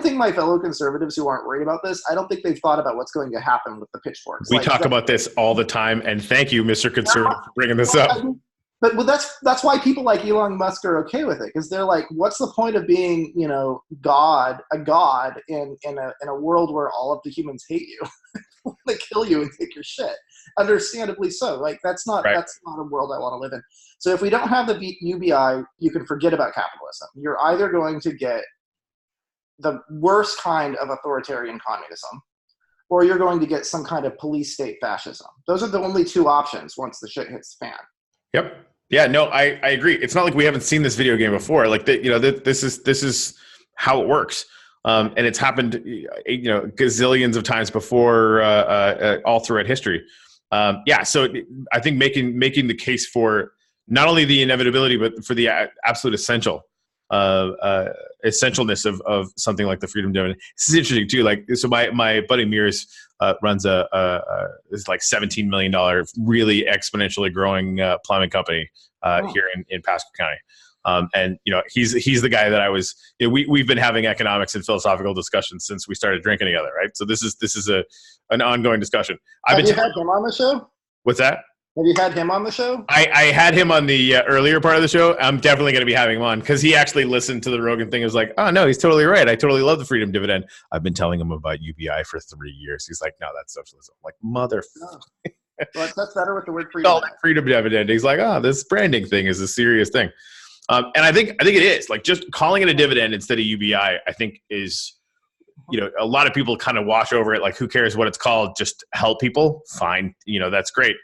S2: think my fellow conservatives who aren't worried about this, I don't think they've thought about what's going to happen with the pitchforks.
S1: We talk about this all the time, and thank you, Mr. Conservative, for bringing this up.
S2: But that's why people like Elon Musk are okay with it, because they're like, what's the point of being, a god in a world where all of the humans hate you, they kill you and take your shit, understandably so. Like that's not a world I want to live in. So if we don't have the UBI, you can forget about capitalism. You're either going to get the worst kind of authoritarian communism, or you're going to get some kind of police state fascism. Those are the only two options once the shit hits the fan.
S1: Yep. Yeah, no, I agree. It's not like we haven't seen this video game before. Like this is how it works. And it's happened, gazillions of times before, all throughout history. So I think making the case for not only the inevitability, but for the absolute essentialness of something like the freedom dividend. This is interesting too. Like, so my buddy Mears runs this like $17 million, really exponentially growing plumbing company here in Pasco County. And he's the guy that I was. We've been having economics and philosophical discussions since we started drinking together, right? So this is an ongoing discussion.
S2: Have you had him on the show?
S1: What's that?
S2: Have you had him on the show?
S1: I had him on the earlier part of the show. I'm definitely going to be having him on because he actually listened to the Rogan thing and was like, oh, no, he's totally right. I totally love the freedom dividend. I've been telling him about UBI for 3 years. He's like, no, that's socialism. I'm like, motherfucker.
S2: Oh. Well, that's better with the word freedom.
S1: Freedom dividend. He's like, oh, this branding thing is a serious thing. And I think it is. Like, just calling it a dividend instead of UBI, I think is, a lot of people kind of wash over it. Like, who cares what it's called? Just help people. Fine. That's great.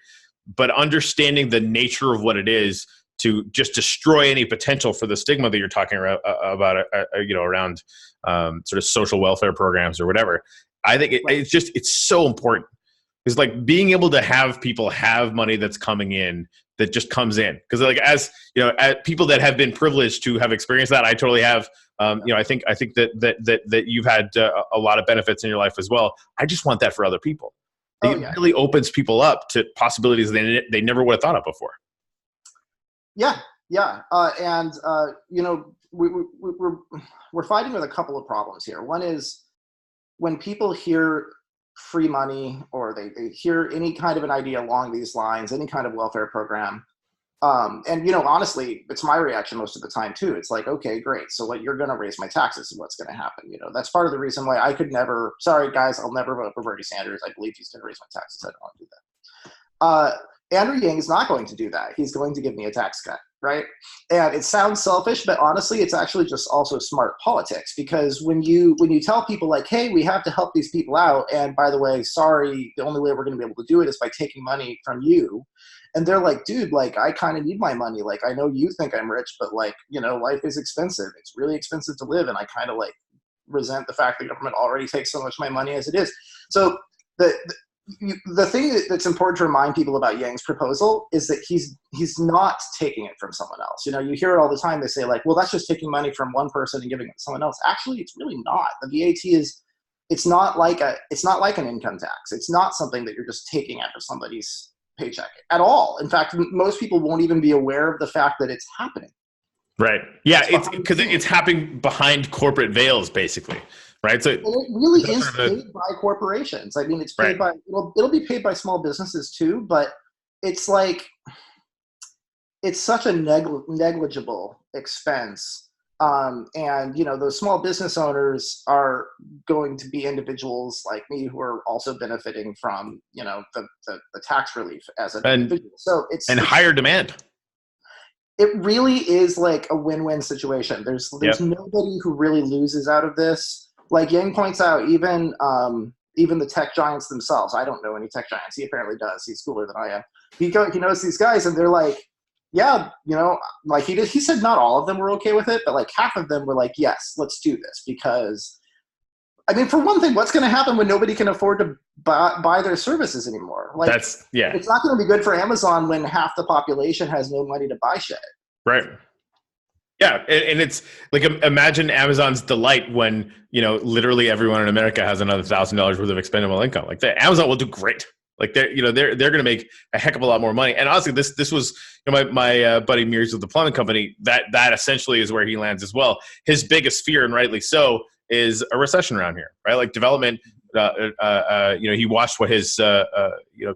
S1: But understanding the nature of what it is to just destroy any potential for the stigma that you're talking about around sort of social welfare programs or whatever. I think it's so important. It's like being able to have people have money that's coming in that just comes in. Because like as people that have been privileged to have experienced that, I totally have. I think that you've had a lot of benefits in your life as well. I just want that for other people. It really opens people up to possibilities they never would have thought of before.
S2: Yeah. We're fighting with a couple of problems here. One is when people hear free money or they hear any kind of an idea along these lines, any kind of welfare program. And honestly, it's my reaction most of the time too. It's like, okay, great. So what, you're going to raise my taxes and what's going to happen? That's part of the reason why I could never, sorry guys, I'll never vote for Bernie Sanders. I believe he's going to raise my taxes. I don't want to do that. Andrew Yang is not going to do that. He's going to give me a tax cut, right? And it sounds selfish, but honestly, it's actually just also smart politics, because when you tell people like, hey, we have to help these people out, and by the way, sorry, the only way we're going to be able to do it is by taking money from you. And they're like, dude, like, I kind of need my money. Like, I know you think I'm rich, but like, life is expensive. It's really expensive to live. And I kind of like resent the fact that government already takes so much of my money as it is. So the thing that's important to remind people about Yang's proposal is that he's not taking it from someone else. You hear it all the time. They say like, well, that's just taking money from one person and giving it to someone else. Actually, it's really not. The VAT it's not like an income tax. It's not something that you're just taking out of somebody's paycheck at all. In fact, most people won't even be aware of the fact that it's happening.
S1: Right. Yeah. It's because it's happening behind corporate veils, basically. Right. So
S2: and it really is paid by corporations. I mean, it's paid by, it'll be paid by small businesses too, but it's like, it's such a negligible expense. And those small business owners are going to be individuals like me who are also benefiting from, the tax relief as an individual. So it's
S1: higher demand.
S2: It really is like a win-win situation. There's nobody who really loses out of this. Like Yang points out, even the tech giants themselves. I don't know any tech giants. He apparently does. He's cooler than I am. He knows these guys, and they're like, yeah, like he said not all of them were okay with it, but like half of them were like, yes, let's do this, because I mean, for one thing, what's going to happen when nobody can afford to buy their services anymore? Like, it's not going to be good for Amazon when half the population has no money to buy shit.
S1: Right. Yeah, and it's like, imagine Amazon's delight when, you know, literally everyone in America has another $1,000 worth of expendable income. Like, Amazon will do great. Like, they're going to make a heck of a lot more money. And honestly, this was, you know, my buddy Mears with the plumbing company. That essentially is where he lands as well. His biggest fear, and rightly so, is a recession around here, right? Like, development. You know, he watched what his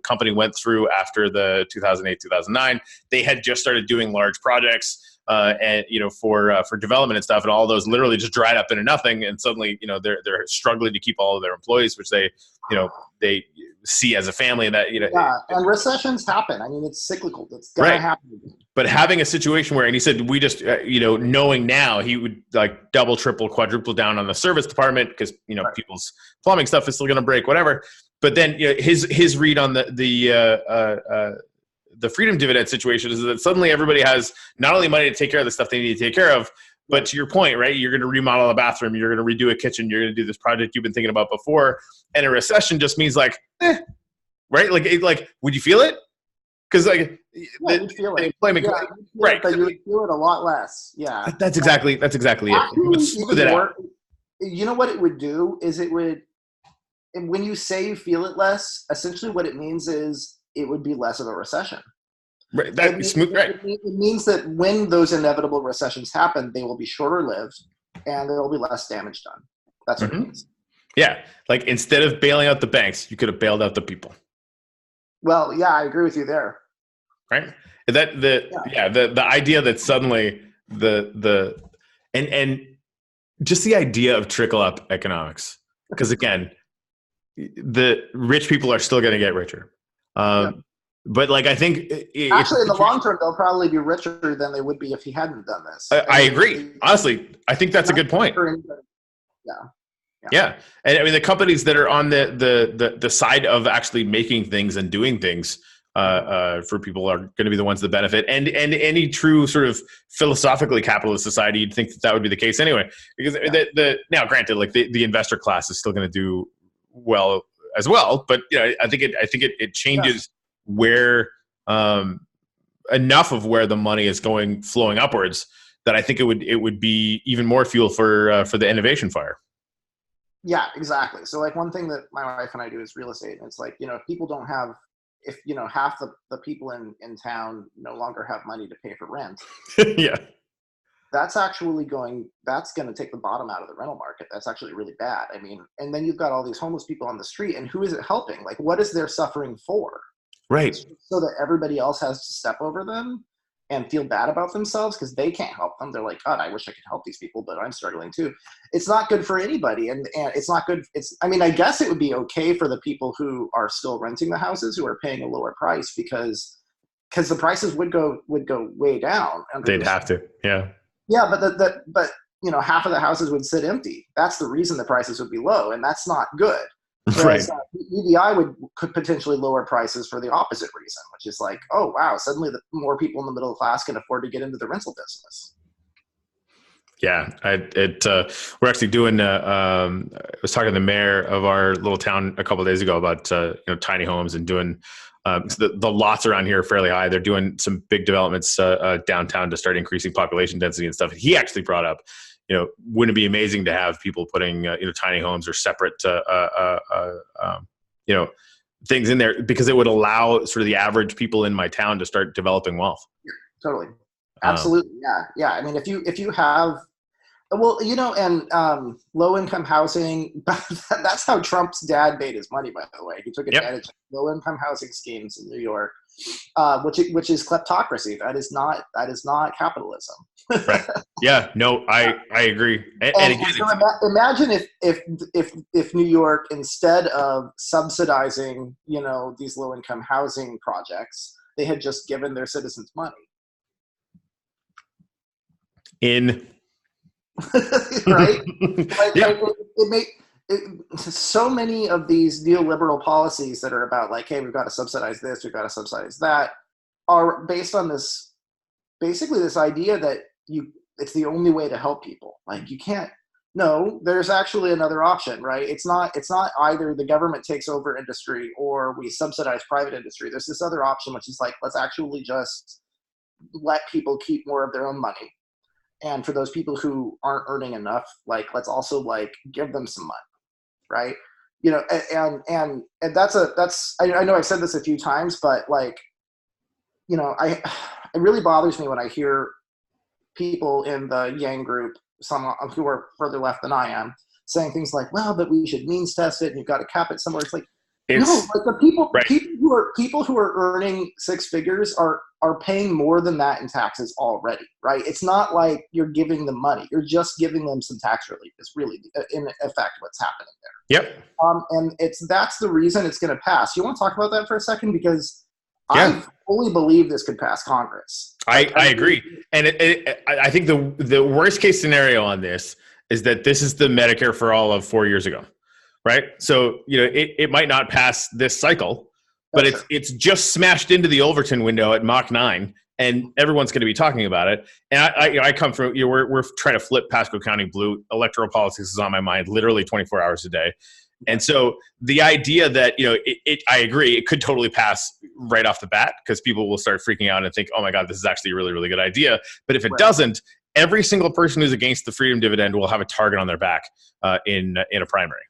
S1: company went through after the 2008, 2009. They had just started doing large projects, and you know, for development and stuff, and all those literally just dried up into nothing. And suddenly, you know, they're struggling to keep all of their employees, which they see as a family. And that, you know,
S2: and recessions happen. I mean, it's cyclical. It's gonna happen.
S1: But having a situation where, and he said, we just, knowing now, he would like double, triple, quadruple down on the service department because, you know, people's plumbing stuff is still going to break, whatever. But then, you know, his read on the freedom dividend situation is that suddenly everybody has not only money to take care of the stuff they need to take care of, but to your point, right? You're going to remodel a bathroom, you're going to redo a kitchen, you're going to do this project you've been thinking about before. And a recession just means like, right? Like, would you feel it? Because like,
S2: you'd feel it.
S1: Employment, right?
S2: But you would feel it a lot less. Yeah,
S1: that's exactly it.
S2: You know what it would do is when you say you feel it less, essentially what it means is it would be less of a recession.
S1: Right.
S2: It means that when those inevitable recessions happen, they will be shorter lived and there will be less damage done. That's what it means.
S1: Yeah. Like, instead of bailing out the banks, you could have bailed out the people.
S2: Well, yeah, I agree with you there.
S1: Right. The idea that suddenly and just the idea of trickle up economics, because again, the rich people are still going to get richer. But like, I think
S2: actually in the long term, they'll probably be richer than they would be if he hadn't done this.
S1: I agree. Honestly, I think that's a good point. Yeah. And I mean, the companies that are on the side of actually making things and doing things for people are going to be the ones that benefit. And any true sort of philosophically capitalist society, you'd think that would be the case anyway. Because now, granted, like the investor class is still going to do well as well. But you know, I think it changes where enough of where the money is flowing upwards that I think it would be even more fuel for the innovation fire.
S2: Yeah, exactly. So like, one thing that my wife and I do is real estate. And it's like, you know, if you know, half the people in town no longer have money to pay for rent.
S1: Yeah.
S2: That's going to take the bottom out of the rental market. That's actually really bad. I mean, and then you've got all these homeless people on the street, and who is it helping? Like, what is their suffering for?
S1: Right.
S2: So that everybody else has to step over them and feel bad about themselves because they can't help them. They're like, God, I wish I could help these people, but I'm struggling too. It's not good for anybody. And it's not good. I mean, I guess it would be okay for the people who are still renting the houses, who are paying a lower price because the prices would go way down.
S1: They'd have to. Yeah.
S2: Yeah. But you know, half of the houses would sit empty. That's the reason the prices would be low. And that's not good. Whereas,
S1: right.
S2: UBI could potentially lower prices for the opposite reason, which is like, oh wow, suddenly more people in the middle class can afford to get into the rental business.
S1: Yeah, we're actually doing. I was talking to the mayor of our little town a couple of days ago about tiny homes and doing. The lots around here are fairly high. They're doing some big developments downtown to start increasing population density and stuff. And he actually brought up, wouldn't it be amazing to have people putting, tiny homes or separate, things in there, because it would allow sort of the average people in my town to start developing wealth.
S2: Yeah, totally. Absolutely. Yeah. I mean, if you have, and low income housing, that's how Trump's dad made his money, by the way. He took advantage of low income housing schemes in New York, which is kleptocracy. That is not capitalism.
S1: Right. Yeah. No, I agree. And again,
S2: so imagine if New York, instead of subsidizing, these low income housing projects, they had just given their citizens money. Right? So many of these neoliberal policies that are about like, hey, we've got to subsidize this, we've got to subsidize that, are based on this idea that it's the only way to help people. Like, you can't No, there's actually another option, right? It's not either the government takes over industry or we subsidize private industry. There's this other option, which is like, let's actually just let people keep more of their own money. And for those people who aren't earning enough, like, let's also like give them some money, right? You know, and I know I've said this a few times, but like, you know, it really bothers me when I hear people in the Yang group, some who are further left than I am, saying things like, well, but we should means test it and you've got to cap it somewhere. It's like, no, like the people who are earning six figures are paying more than that in taxes already, right? It's not like you're giving them money. You're just giving them some tax relief. It's really, in effect, what's happening there.
S1: Yep.
S2: And that's the reason it's going to pass. You want to talk about that for a second? Because I fully believe this could pass Congress.
S1: I agree. And I think the worst case scenario on this is that this is the Medicare for all of 4 years ago, right? So, you know, it might not pass this cycle, but it's just smashed into the Overton window at Mach 9, and everyone's going to be talking about it. And I come from, you know, we're trying to flip Pasco County blue. Electoral politics is on my mind literally 24 hours a day. And so the idea that, you know, I agree, it could totally pass right off the bat because people will start freaking out and think, oh my God, this is actually a really, really good idea. But if it doesn't, every single person who's against the freedom dividend will have a target on their back in a primary.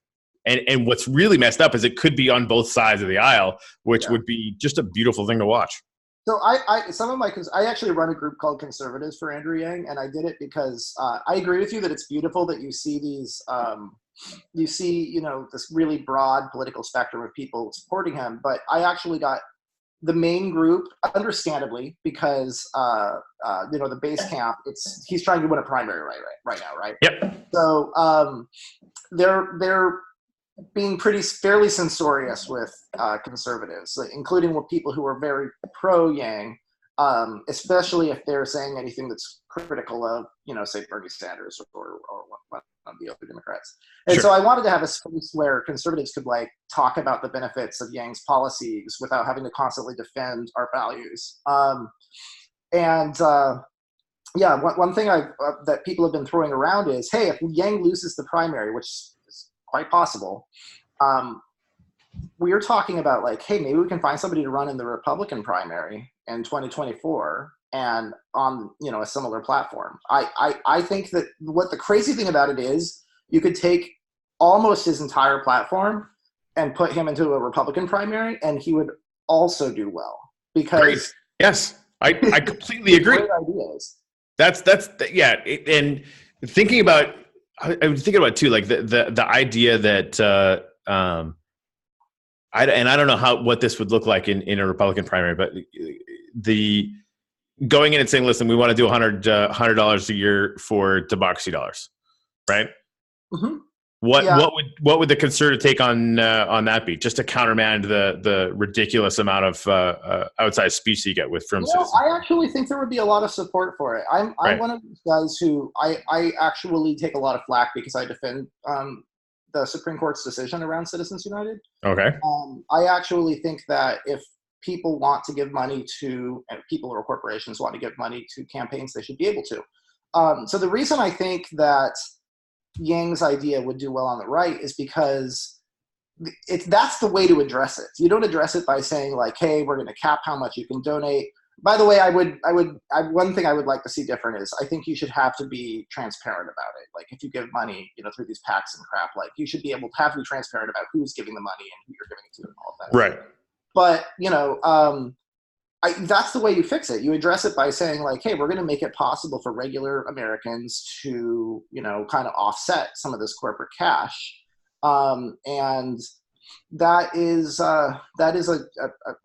S1: And what's really messed up is it could be on both sides of the aisle, which would be just a beautiful thing to watch.
S2: So I actually run a group called Conservatives for Andrew Yang, and I did it because I agree with you that it's beautiful that you see these, you know, this really broad political spectrum of people supporting him. But I actually got the main group, understandably, because you know, the base camp, he's trying to win a primary right now, right?
S1: Yep.
S2: So they're being fairly censorious with conservatives, including with people who are very pro-Yang, especially if they're saying anything that's critical of, you know, say Bernie Sanders or one of the other Democrats. And so I wanted to have a space where conservatives could like talk about the benefits of Yang's policies without having to constantly defend our values. Yeah, one thing that people have been throwing around is, hey, if Yang loses the primary, which is quite possible, we're talking about like, hey, maybe we can find somebody to run in the Republican primary in 2024 and on, you know, a similar platform. I think that what the crazy thing about it is you could take almost his entire platform and put him into a Republican primary and he would also do well because
S1: Great. Yes, I completely agree.
S2: Great ideas.
S1: That's yeah. And thinking about, I was thinking about too, like the idea that, I don't know what this would look like in a Republican primary, but the going in and saying, listen, we want to do $100 a year for democracy dollars, right? Mm-hmm. What would the conservative take on that be? Just to countermand the ridiculous amount of outside speech you get from citizens.
S2: I actually think there would be a lot of support for it. I'm one of these guys who I actually take a lot of flack because I defend the Supreme Court's decision around Citizens United. Okay. I actually think that if people want to give money to, and people or corporations want to give money to campaigns, they should be able to. So the reason I think that Yang's idea would do well on the right is because that's the way to address it. You don't address it by saying like, hey, we're going to cap how much you can donate. By the way, one thing I would like to see different is I think you should have to be transparent about it. Like if you give money, you know, through these PACs and crap, like you should be able to have to be transparent about who's giving the money and who you're giving it to and all of that.
S1: Right.
S2: But, you know, that's the way you fix it. You address it by saying like, hey, we're going to make it possible for regular Americans to, you know, kind of offset some of this corporate cash. And that is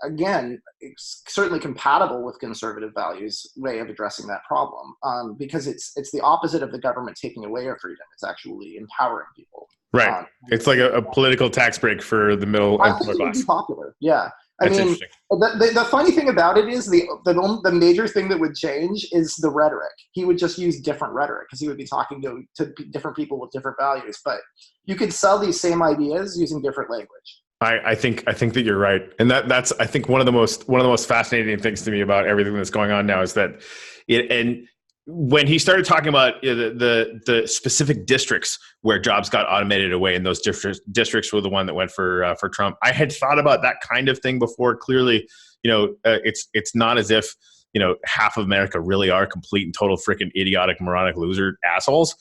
S2: again, it's certainly compatible with conservative values way of addressing that problem, because it's the opposite of the government taking away our freedom. It's actually empowering people.
S1: Right. It's like a political tax break for the middle and upper class.
S2: It would be popular. Yeah. I mean, the funny thing about it is the major thing that would change is the rhetoric. He would just use different rhetoric because he would be talking to different people with different values. But you could sell these same ideas using different language.
S1: I think that you're right, and that's I think one of the most fascinating things to me about everything that's going on now is that and when he started talking about the specific districts where jobs got automated away, and those districts were the one that went for Trump, I had thought about that kind of thing before. Clearly, it's not as if half of America really are complete and total freaking idiotic, moronic, loser assholes.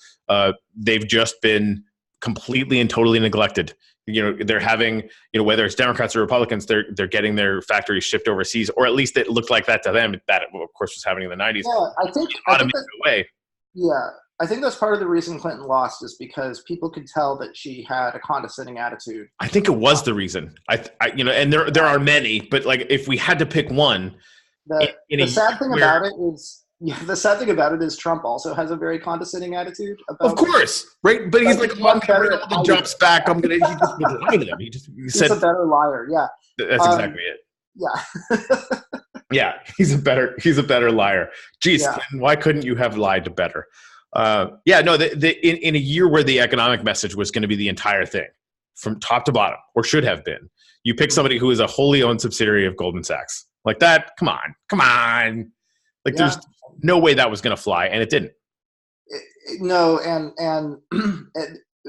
S1: They've just been completely and totally neglected. They're having, whether it's Democrats or Republicans, they're getting their factories shipped overseas, or at least it looked like that to them. That, of course, was happening in the 90s.
S2: Yeah, I think
S1: away.
S2: Yeah, I think that's part of the reason Clinton lost, is because people could tell that she had a condescending attitude.
S1: I think it was the reason. And there are many, but like if we had to pick one,
S2: the sad thing about it is. Yeah, the sad thing about it is Trump also has a very condescending attitude.
S1: Of course, right? But he's like, I'm going to bring all the jumps back. He just lied to them.
S2: He's a better liar. Yeah,
S1: that's exactly it.
S2: Yeah,
S1: yeah, he's a better liar. Geez, yeah. Clinton, why couldn't you have lied to better? In a year where the economic message was going to be the entire thing, from top to bottom, or should have been, you pick somebody who is a wholly owned subsidiary of Goldman Sachs like that. Come on. Like there's no way that was going to fly, and it didn't.
S2: No, and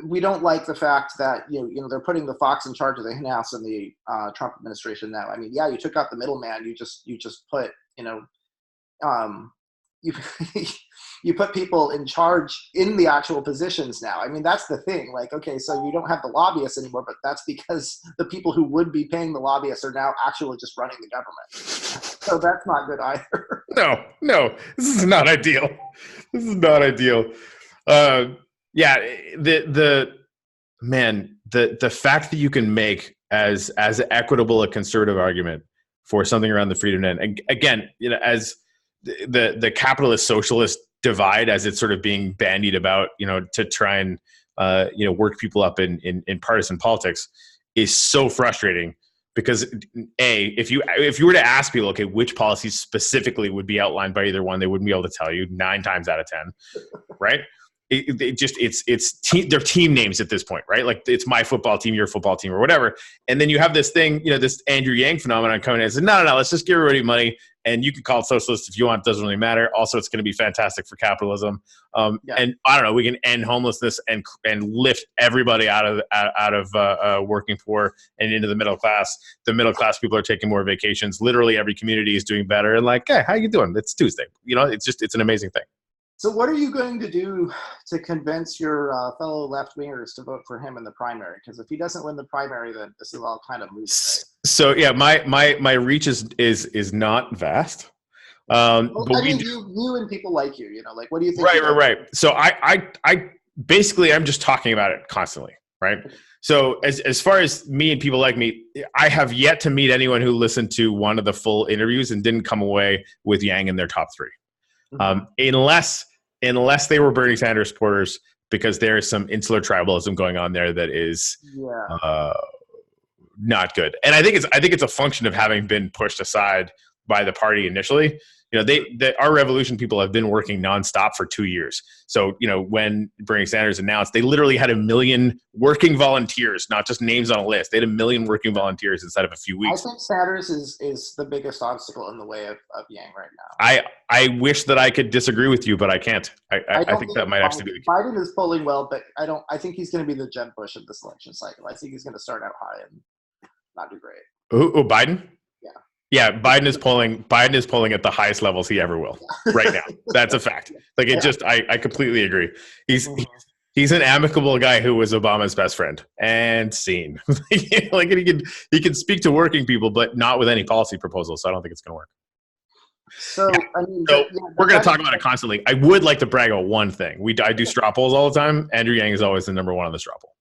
S2: we don't like the fact that they're putting the fox in charge of the henhouse in the Trump administration now. I mean, yeah, you took out the middleman. You just put you put people in charge in the actual positions now. I mean, that's the thing. Like, okay, so you don't have the lobbyists anymore, but that's because the people who would be paying the lobbyists are now actually just running the government. So that's not good either.
S1: No, this is not ideal. The fact that you can make as equitable a conservative argument for something around the freedom net, and again, as the capitalist socialist divide, as it's sort of being bandied about, to try and work people up in partisan politics, is so frustrating. Because if you were to ask people, okay, which policies specifically would be outlined by either one, they wouldn't be able to tell you 9 times out of 10, right? They're team names at this point, right? Like it's my football team, your football team, or whatever. And then you have this thing, this Andrew Yang phenomenon coming in and says, no, let's just give everybody money, and you can call it socialist if you want. It doesn't really matter. Also, it's going to be fantastic for capitalism. And I don't know, we can end homelessness and lift everybody out of working poor and into the middle class. The middle class people are taking more vacations. Literally every community is doing better. And like, hey, how you doing? It's Tuesday. It's an amazing thing.
S2: So what are you going to do to convince your fellow left-wingers to vote for him in the primary? Because if he doesn't win the primary, then this is all kind of moot.
S1: So yeah, my reach is not vast.
S2: But you and people like you, like what do you think?
S1: Right. So I basically I'm just talking about it constantly, right? So as far as me and people like me, I have yet to meet anyone who listened to one of the full interviews and didn't come away with Yang in their top 3. Mm-hmm. Unless they were Bernie Sanders supporters, because there is some insular tribalism going on there that is not good. And I think it's a function of having been pushed aside by the party initially. Our revolution people have been working nonstop for 2 years. So, when Bernie Sanders announced, they literally had 1 million working volunteers, not just names on a list. They had 1 million working volunteers inside of a few weeks.
S2: I think Sanders is the biggest obstacle in the way of Yang right now.
S1: I wish that I could disagree with you, but I can't. I think that might actually be the case.
S2: Biden is polling well, but I think he's going to be the Jeb Bush of this election cycle. I think he's going to start out high and not do great.
S1: Oh, Biden?
S2: Yeah.
S1: Yeah, Biden is polling at the highest levels he ever will right now. That's a fact. Like I completely agree. He's an amicable guy who was Obama's best friend and seen. Like he can speak to working people, but not with any policy proposals. So I don't think it's going to work.
S2: So
S1: we're going to talk about it constantly. I would like to brag about one thing. I do straw polls all the time. Andrew Yang is always the number 1 on the straw poll.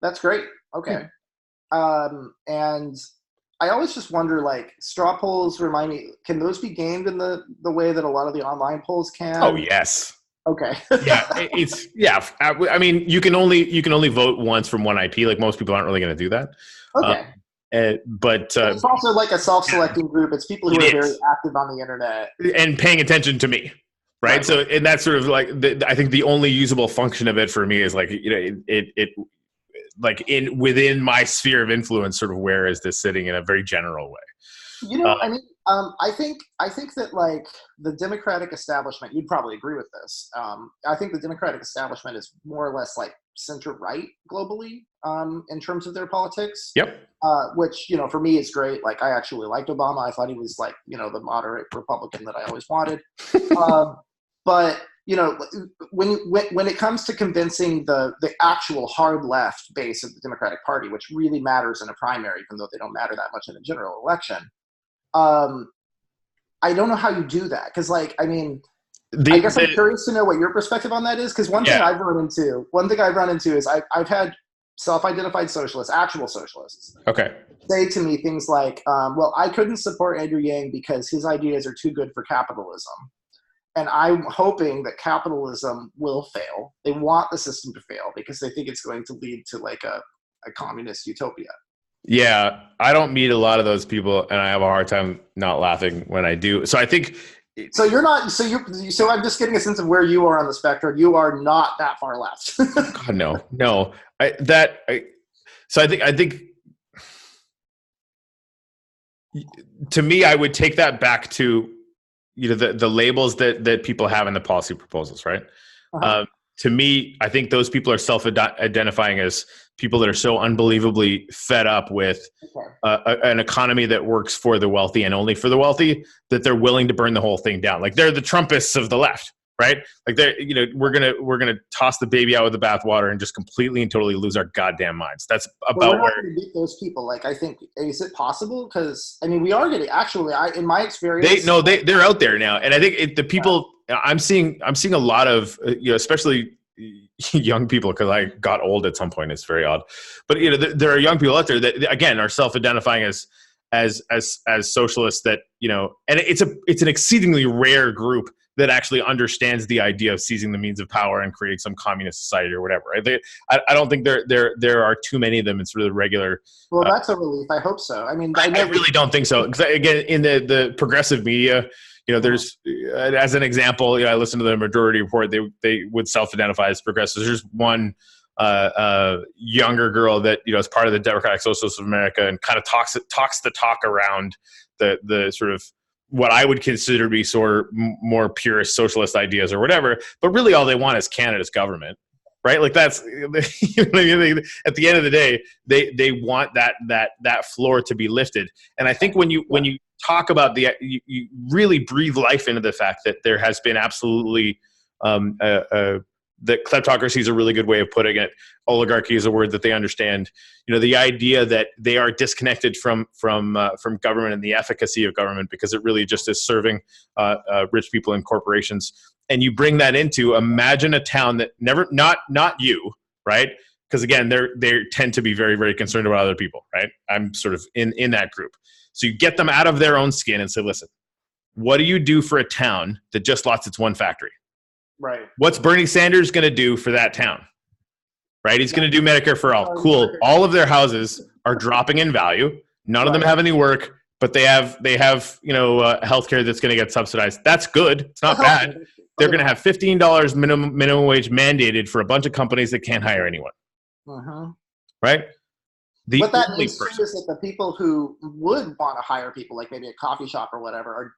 S2: That's great. Okay. And I always just wonder, like, straw polls remind me, can those be gamed in the way that a lot of the online polls can?
S1: Oh, yes.
S2: Okay.
S1: I mean, you can only vote once from one IP. Like, most people aren't really going to do that.
S2: Okay.
S1: But
S2: it's also like a self-selecting group. It's people who are very active on the internet
S1: and paying attention to me. Right. So, and that's sort of like, I think the only usable function of it for me is like, it like within my sphere of influence, sort of where is this sitting in a very general way?
S2: I mean, I think that like the Democratic establishment, you'd probably agree with this. I think the Democratic establishment is more or less like center-right globally in terms of their politics.
S1: Yep.
S2: Which, for me is great. Like I actually liked Obama. I thought he was like, the moderate Republican that I always wanted. But when it comes to convincing the actual hard left base of the Democratic Party, which really matters in a primary, even though they don't matter that much in a general election, I don't know how you do that. Because, I guess I'm curious to know what your perspective on that is. Because one thing I've run into is I've had self-identified socialists, actual socialists, say to me things like, well, I couldn't support Andrew Yang because his ideas are too good for capitalism. And I'm hoping that capitalism will fail. They want the system to fail because they think it's going to lead to like a communist utopia.
S1: Yeah, I don't meet a lot of those people, and I have a hard time not laughing when I do. So I think.
S2: So you're not. So I'm just getting a sense of where you are on the spectrum. You are not that far left.
S1: God, no. I think. To me, I would take that back to, the labels that people have in the policy proposals, right? Uh-huh. To me, I think those people are self-identifying as people that are so unbelievably fed up with an economy that works for the wealthy and only for the wealthy that they're willing to burn the whole thing down. Like they're the Trumpists of the left, right? Like we're gonna toss the baby out with the bathwater and just completely and totally lose our goddamn minds. That's about
S2: where to beat those people. Like I think, is it possible? Because we are getting in my experience,
S1: they're out there now, and I think the people. I'm seeing a lot of especially young people, because I got old at some point. It's very odd, but there are young people out there that again are self-identifying as socialists. That and it's an exceedingly rare group that actually understands the idea of seizing the means of power and create some communist society or whatever. Right? I don't think there are too many of them in sort of the regular.
S2: Well, that's a relief. I hope so. I
S1: really don't think so. Because again, in the progressive media. There's, as an example, I listened to the Majority Report. They would self-identify as progressives. There's one younger girl that is part of the Democratic Socialists of America and kind of talks the talk around the sort of what I would consider to be sort of more purist socialist ideas or whatever. But really, all they want is Canada's government, right? Like that's at the end of the day, they want that floor to be lifted. And I think when you talk about you really breathe life into the fact that there has been absolutely that kleptocracy is a really good way of putting it. Oligarchy is a word that they understand. The idea that they are disconnected from government and the efficacy of government because it really just is serving rich people and corporations. And you bring that into, imagine a town that not you, right? Because again, they tend to be very, very concerned about other people, right? I'm sort of in that group. So you get them out of their own skin and say, listen, what do you do for a town that just lost its one factory?
S2: Right.
S1: What's Bernie Sanders going to do for that town? Right? He's going to do Medicare for all. Cool. All of their houses are dropping in value. None of them have any work, but they have healthcare that's going to get subsidized. That's good. It's not bad. They're going to have $15 minimum wage mandated for a bunch of companies that can't hire anyone.
S2: Uh-huh.
S1: Right?
S2: What that means too is that the people who would want to hire people, like maybe a coffee shop or whatever,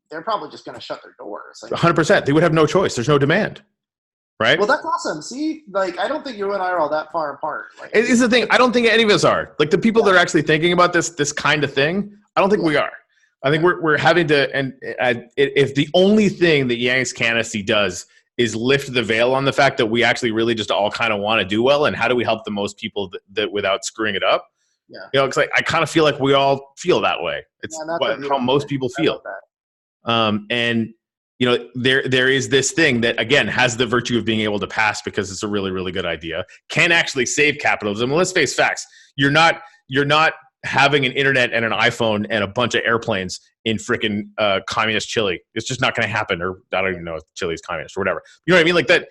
S2: they're probably just going to shut their doors.
S1: 100%. They would have no choice. There's no demand. Right?
S2: Well, that's awesome. See, I don't think you and I are all that far apart.
S1: It's the thing. I don't think any of us are. Like the people that are actually thinking about this kind of thing, I don't think we are. I think we're having to, and if the only thing that Yang's candidacy does is lift the veil on the fact that we actually really just all kind of want to do well, and how do we help the most people that without screwing it up?
S2: Yeah.
S1: It's like I kind of feel like we all feel that way. It's how most people feel. And there is this thing that again has the virtue of being able to pass because it's a really, really good idea. Can actually save capitalism. Well, let's face facts. You're not having an internet and an iPhone and a bunch of airplanes in frickin' communist Chile. It's just not going to happen. Or I don't even know if Chile's communist or whatever. You know what I mean? Like that.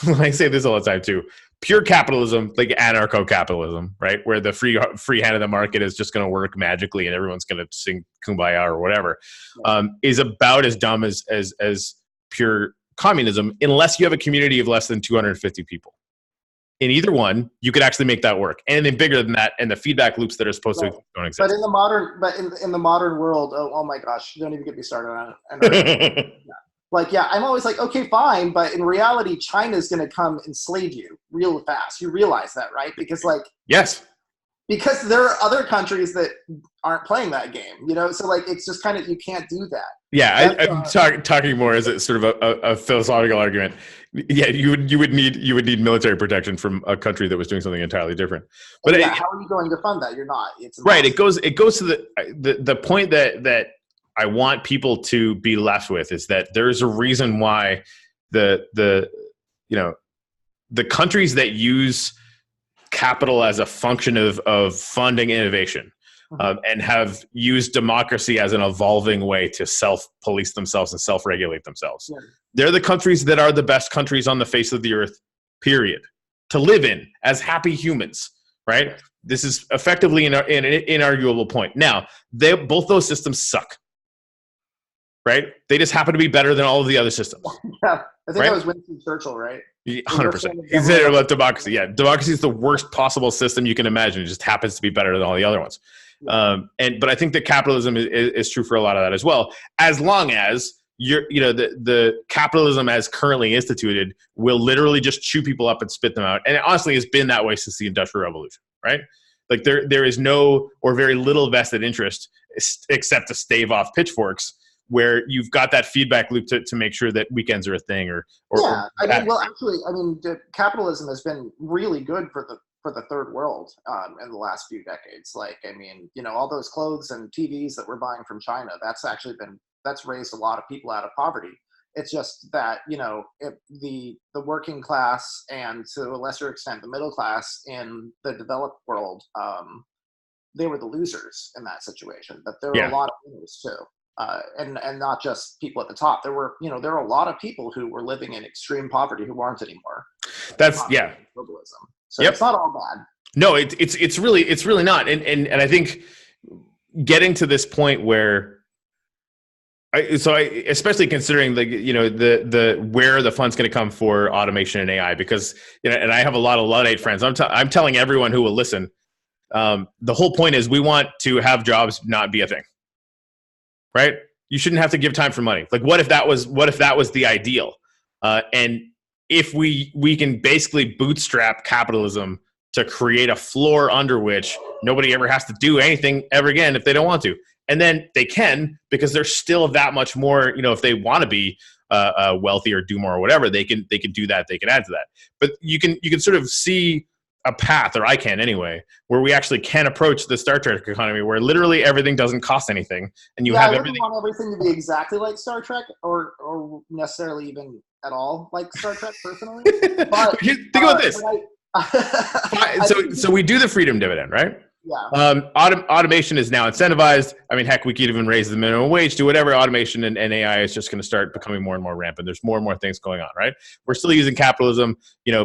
S1: When I say this all the time too, pure capitalism, like anarcho-capitalism, right? Where the free hand of the market is just going to work magically and everyone's going to sing Kumbaya or whatever, is about as dumb as pure communism, unless you have a community of less than 250 people. in either one, you could actually make that work. Anything bigger than that, and the feedback loops that are supposed to don't exist.
S2: But in the modern world, oh my gosh, don't even get me started on it. Like, yeah, I'm always like, okay, fine, but in reality, China's going to come enslave you real fast. You realize that, right? Because because there are other countries that aren't playing that game, So like, it's just kind of, you can't do that.
S1: Yeah, I'm talking more as a sort of a philosophical argument. Yeah, you would need military protection from a country that was doing something entirely different. But
S2: how are you going to fund that? You're not. It's
S1: right. It goes to the point that I want people to be left with is that there's a reason why the countries that use capital as a function of funding innovation and have used democracy as an evolving way to self-police themselves and self-regulate themselves. Yeah. They're the countries that are the best countries on the face of the earth, period, to live in as happy humans, right? This is effectively an inarguable point. Now, both those systems suck, right? They just happen to be better than all of the other systems.
S2: Yeah, I think that was Winston Churchill, right?
S1: 100%. He said it about democracy. Yeah, democracy is the worst possible system you can imagine. It just happens to be better than all the other ones. Yeah. But I think that capitalism is true for a lot of that as well. As long as the capitalism as currently instituted will literally just chew people up and spit them out. And it honestly has been that way since the Industrial Revolution, right? Like there is no or very little vested interest except to stave off pitchforks, where you've got that feedback loop to make sure that weekends are a thing
S2: capitalism has been really good for the third world in the last few decades. Like, all those clothes and TVs that we're buying from China, that's raised a lot of people out of poverty. It's just that, the working class and to a lesser extent the middle class in the developed world, they were the losers in that situation. But there were a lot of winners too. And not just people at the top. There were a lot of people who were living in extreme poverty who aren't anymore.
S1: That's
S2: globalism. So It's not all bad.
S1: No, it's really not. And I think getting to this point where especially considering the where the fund's going to come for automation and AI, because and I have a lot of Luddite friends. I'm telling everyone who will listen, the whole point is we want to have jobs not be a thing. Right? You shouldn't have to give time for money. Like, what if that was the ideal? And if we can basically bootstrap capitalism to create a floor under which nobody ever has to do anything ever again if they don't want to, and then they can, because there's still that much more. If they want to be wealthy or do more or whatever, they can do that. They can add to that. But you can sort of see a path, or I can anyway, where we actually can approach the Star Trek economy, where literally everything doesn't cost anything, and you have everything.
S2: I wouldn't want everything to be exactly like Star Trek, or necessarily even at all like Star Trek, personally. But
S1: think about this. So we do the freedom dividend, right?
S2: Yeah.
S1: Automation is now incentivized. Heck, we could even raise the minimum wage, do whatever. Automation and AI is just going to start becoming more and more rampant. There's more and more things going on, right? We're still using capitalism.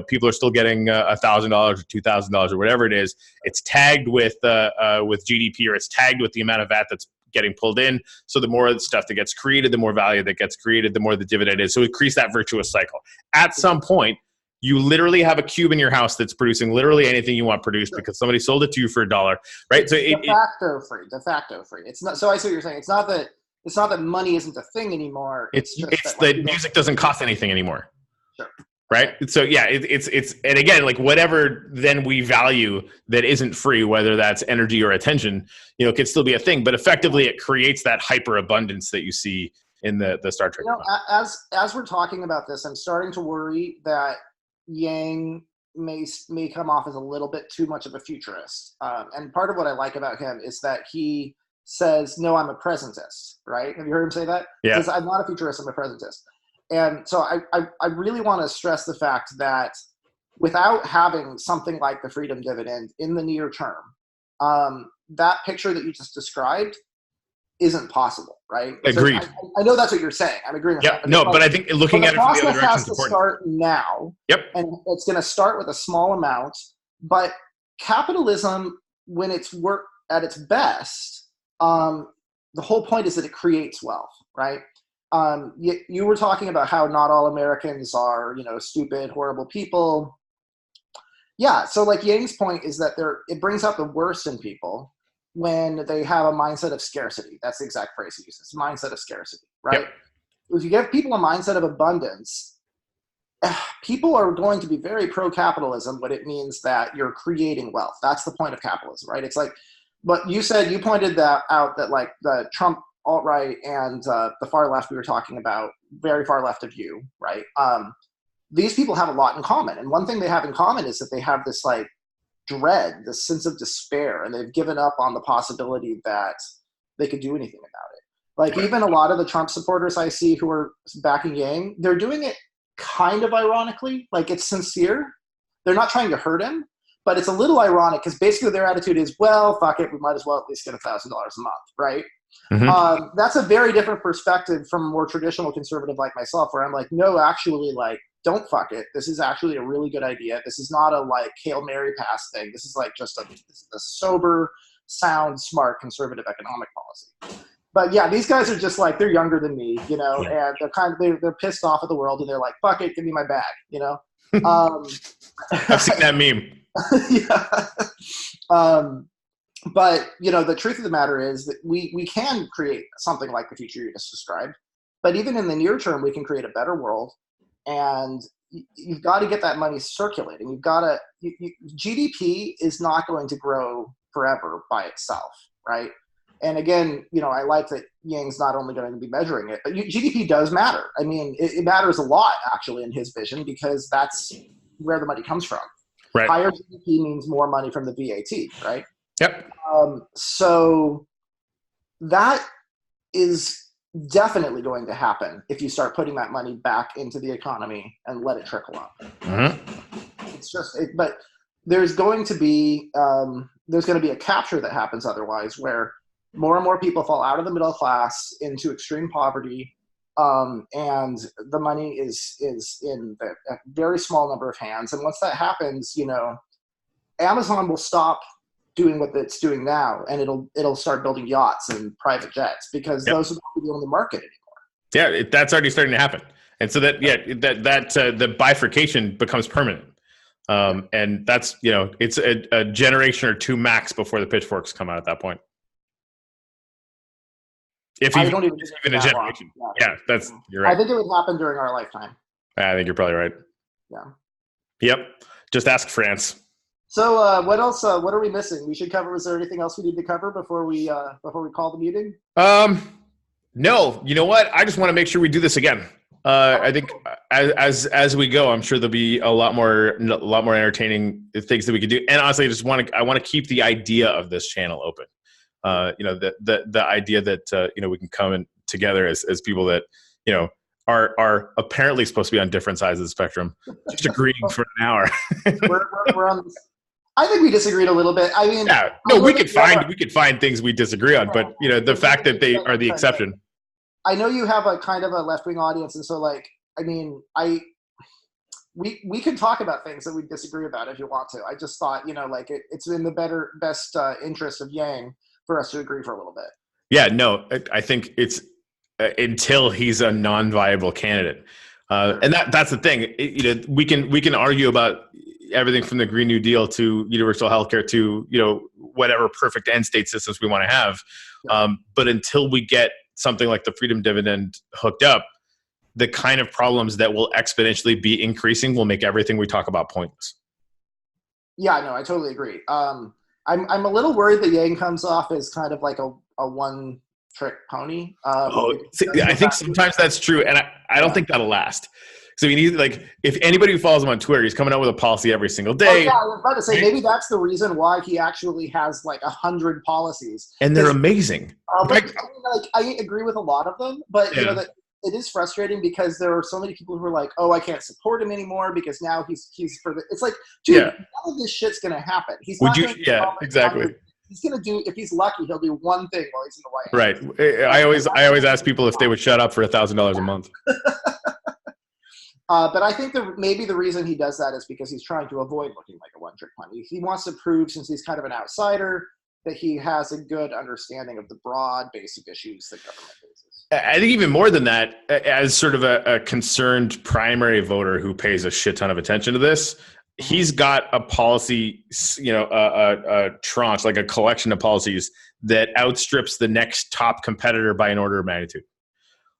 S1: People are still getting $1,000 or $2,000 or whatever it is. It's tagged with GDP, or it's tagged with the amount of VAT that's getting pulled in. So the more of the stuff that gets created, the more value that gets created, the more the dividend is. So it creates that virtuous cycle. At some point, you literally have a cube in your house that's producing literally anything you want produced because somebody sold it to you for $1, right? So
S2: de facto free. It's not. So I see what you're saying. It's not that money isn't a thing anymore.
S1: It's that music doesn't cost anything anymore.
S2: Sure.
S1: Right. So yeah, it's and again, like whatever then we value that isn't free, whether that's energy or attention, can still be a thing. But effectively, it creates that hyper abundance that you see in the Star Trek.
S2: As we're talking about this, I'm starting to worry that Yang may come off as a little bit too much of a futurist. And part of what I like about him is that he says, no, I'm a presentist, right? Have you heard him say that?
S1: Yeah.
S2: He says, I'm not a futurist, I'm a presentist. And so I really want to stress the fact that without having something like the freedom dividend in the near term, that picture that you just described isn't possible, right?
S1: Agreed.
S2: So I know that's what you're saying. I'm agreeing with that.
S1: No, but I think looking at it from the other direction is important.
S2: The process has to start now.
S1: Yep.
S2: And it's going to start with a small amount. But capitalism, when it's worked at its best, the whole point is that it creates wealth, right? You were talking about how not all Americans are, stupid, horrible people. Yeah, so like Yang's point is that it brings out the worst in people when they have a mindset of scarcity. That's the exact phrase he uses, mindset of scarcity, right?
S1: Yep.
S2: If you give people a mindset of abundance, people are going to be very pro-capitalism when it means that you're creating wealth. That's the point of capitalism, right? It's like, but you pointed that out, that like the Trump alt-right and the far left we were talking about, very far left of you, right? These people have a lot in common. And one thing they have in common is that they have this like dread, this sense of despair, and they've given up on the possibility that they could do anything about it. Like even a lot of the Trump supporters I see who are backing Yang, they're doing it kind of ironically, like it's sincere. They're not trying to hurt him, but it's a little ironic because basically their attitude is, well, fuck it, we might as well at least get $1,000 a month, right? Mm-hmm. That's a very different perspective from a more traditional conservative like myself, where I'm like, no, actually, like, don't fuck it. This is actually a really good idea. This is not a like Hail Mary pass thing. This is like just a sober, sound, smart, conservative economic policy. But yeah, these guys are just like, they're younger than me, you know, and they're pissed off at the world, and they're like, fuck it, give me my bag, you know?
S1: I've seen that meme.
S2: Yeah. But, you know, the truth of the matter is that we can create something like the future you just described. But even in the near term, we can create a better world. And you've got to get that money circulating. You've got to GDP is not going to grow forever by itself, right? And again, you know, I like that Yang's not only going to be measuring it, but GDP does matter. I mean, it matters a lot, actually, in his vision, because that's where the money comes from.
S1: Right.
S2: Higher GDP means more money from the VAT, right?
S1: Yep.
S2: So that is definitely going to happen if you start putting that money back into the economy and let it trickle up. Mm-hmm. It's just, but there's going to be a capture that happens otherwise, where more and more people fall out of the middle class into extreme poverty, and the money is in a very small number of hands. And once that happens, you know, Amazon will stop doing what it's doing now, and it'll start building yachts and private jets, because those are not on the market anymore.
S1: Yeah, that's already starting to happen, and so that the bifurcation becomes permanent, and that's, you know, it's a generation or two max before the pitchforks come out at that point. If even a generation, you're right.
S2: I think it would happen during our lifetime.
S1: I think you're probably right.
S2: Yeah.
S1: Yep. Just ask France.
S2: So what else? What are we missing? We should cover. Was there anything else we need to cover before we call the meeting?
S1: No. You know what? I just want to make sure we do this again. I think as we go, I'm sure there'll be a lot more entertaining things that we could do. And honestly, I want to keep the idea of this channel open. You know, the idea that you know, we can come in together as people that, you know, are apparently supposed to be on different sides of the spectrum, just agreeing for an hour.
S2: we're on this. I think we disagreed a little bit. I mean,
S1: yeah, no, we could find things we disagree on, but you know, the fact that they are the exception.
S2: I know you have a kind of a left-wing audience, and so like, I mean, we can talk about things that we disagree about if you want to. I just thought, you know, like it's in the best interest of Yang for us to agree for a little bit. Yeah, no,
S1: I think it's until he's a non-viable candidate, and that's the thing. You know, we can argue about everything from the Green New Deal to universal healthcare to, you know, whatever perfect end state systems we want to have. But until we get something like the freedom dividend hooked up, the kind of problems that will exponentially be increasing will make everything we talk about pointless.
S2: Yeah, no, I totally agree. I'm a little worried that Yang comes off as kind of like a one-trick pony.
S1: I think sometimes that's true, and I don't think that'll last. So we need, like, if anybody who follows him on Twitter, he's coming out with a policy every single day.
S2: Oh, yeah, I was about to say, maybe that's the reason why he actually has like 100 policies.
S1: And they're amazing.
S2: I agree with a lot of them, but you know that it is frustrating because there are so many people who are like, oh, I can't support him anymore because now he's for the. It's like, dude, none of this shit's gonna happen. He's not gonna
S1: exactly.
S2: He's gonna do, if he's lucky, he'll do one thing while he's in the White House.
S1: Right. I always ask people if they would shut up for $1,000 a month.
S2: But I think maybe the reason he does that is because he's trying to avoid looking like a one-trick pony. He wants to prove, since he's kind of an outsider, that he has a good understanding of the broad base of issues that government faces.
S1: I think even more than that, as sort of a concerned primary voter who pays a shit ton of attention to this, he's got a policy, a tranche, like a collection of policies that outstrips the next top competitor by an order of magnitude.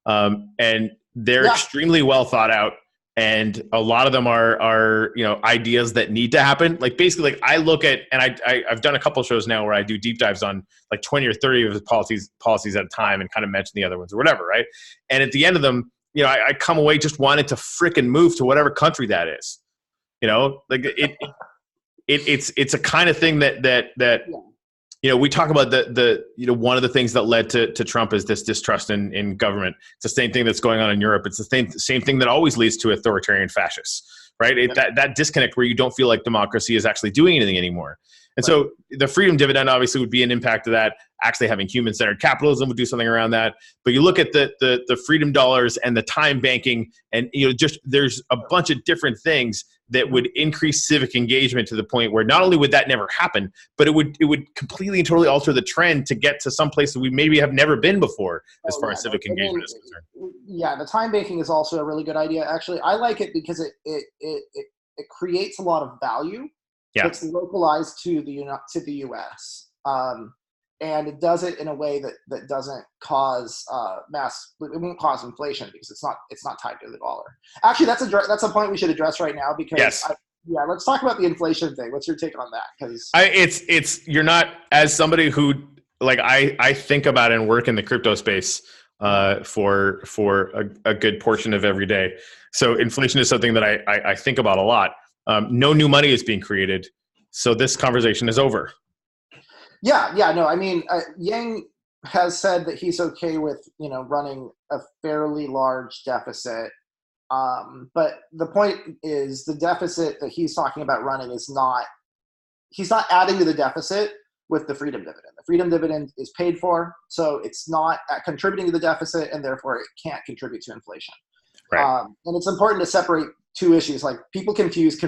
S1: And they're extremely well thought out. And a lot of them are ideas that need to happen. Like basically, like I look at, and I've done a couple of shows now where I do deep dives on like 20 or 30 of his policies at a time and kind of mention the other ones or whatever, right? And at the end of them, I come away just wanting to frickin' move to whatever country that is. Like it's a kind of thing that we talk about the one of the things that led to Trump is this distrust in government. It's the same thing that's going on in Europe. It's the same thing that always leads to authoritarian fascists, right? That disconnect where you don't feel like democracy is actually doing anything anymore. And so the freedom dividend obviously would be an impact of that. Actually having human-centered capitalism would do something around that. But you look at the freedom dollars and the time banking, and just there's a bunch of different things that would increase civic engagement to the point where not only would that never happen, but it would completely and totally alter the trend to get to some place that we maybe have never been before as far as civic engagement is concerned.
S2: Yeah, the time banking is also a really good idea. Actually, I like it because it creates a lot of value.
S1: Yeah.
S2: It's localized to the U.S. And it does it in a way that doesn't cause it won't cause inflation because it's not tied to the dollar. Actually, that's a point we should address right now because let's talk about the inflation thing. What's your take on that? Because
S1: you're not, as somebody who like I think about and work in the crypto space for a good portion of every day. So inflation is something that I think about a lot. No new money is being created, so this conversation is over.
S2: No, I mean, Yang has said that he's okay with, running a fairly large deficit. But the point is the deficit that he's talking about running he's not adding to the deficit with the freedom dividend. The freedom dividend is paid for, so it's not contributing to the deficit, and therefore it can't contribute to inflation.
S1: Right.
S2: And it's important to separate two issues. Like people confuse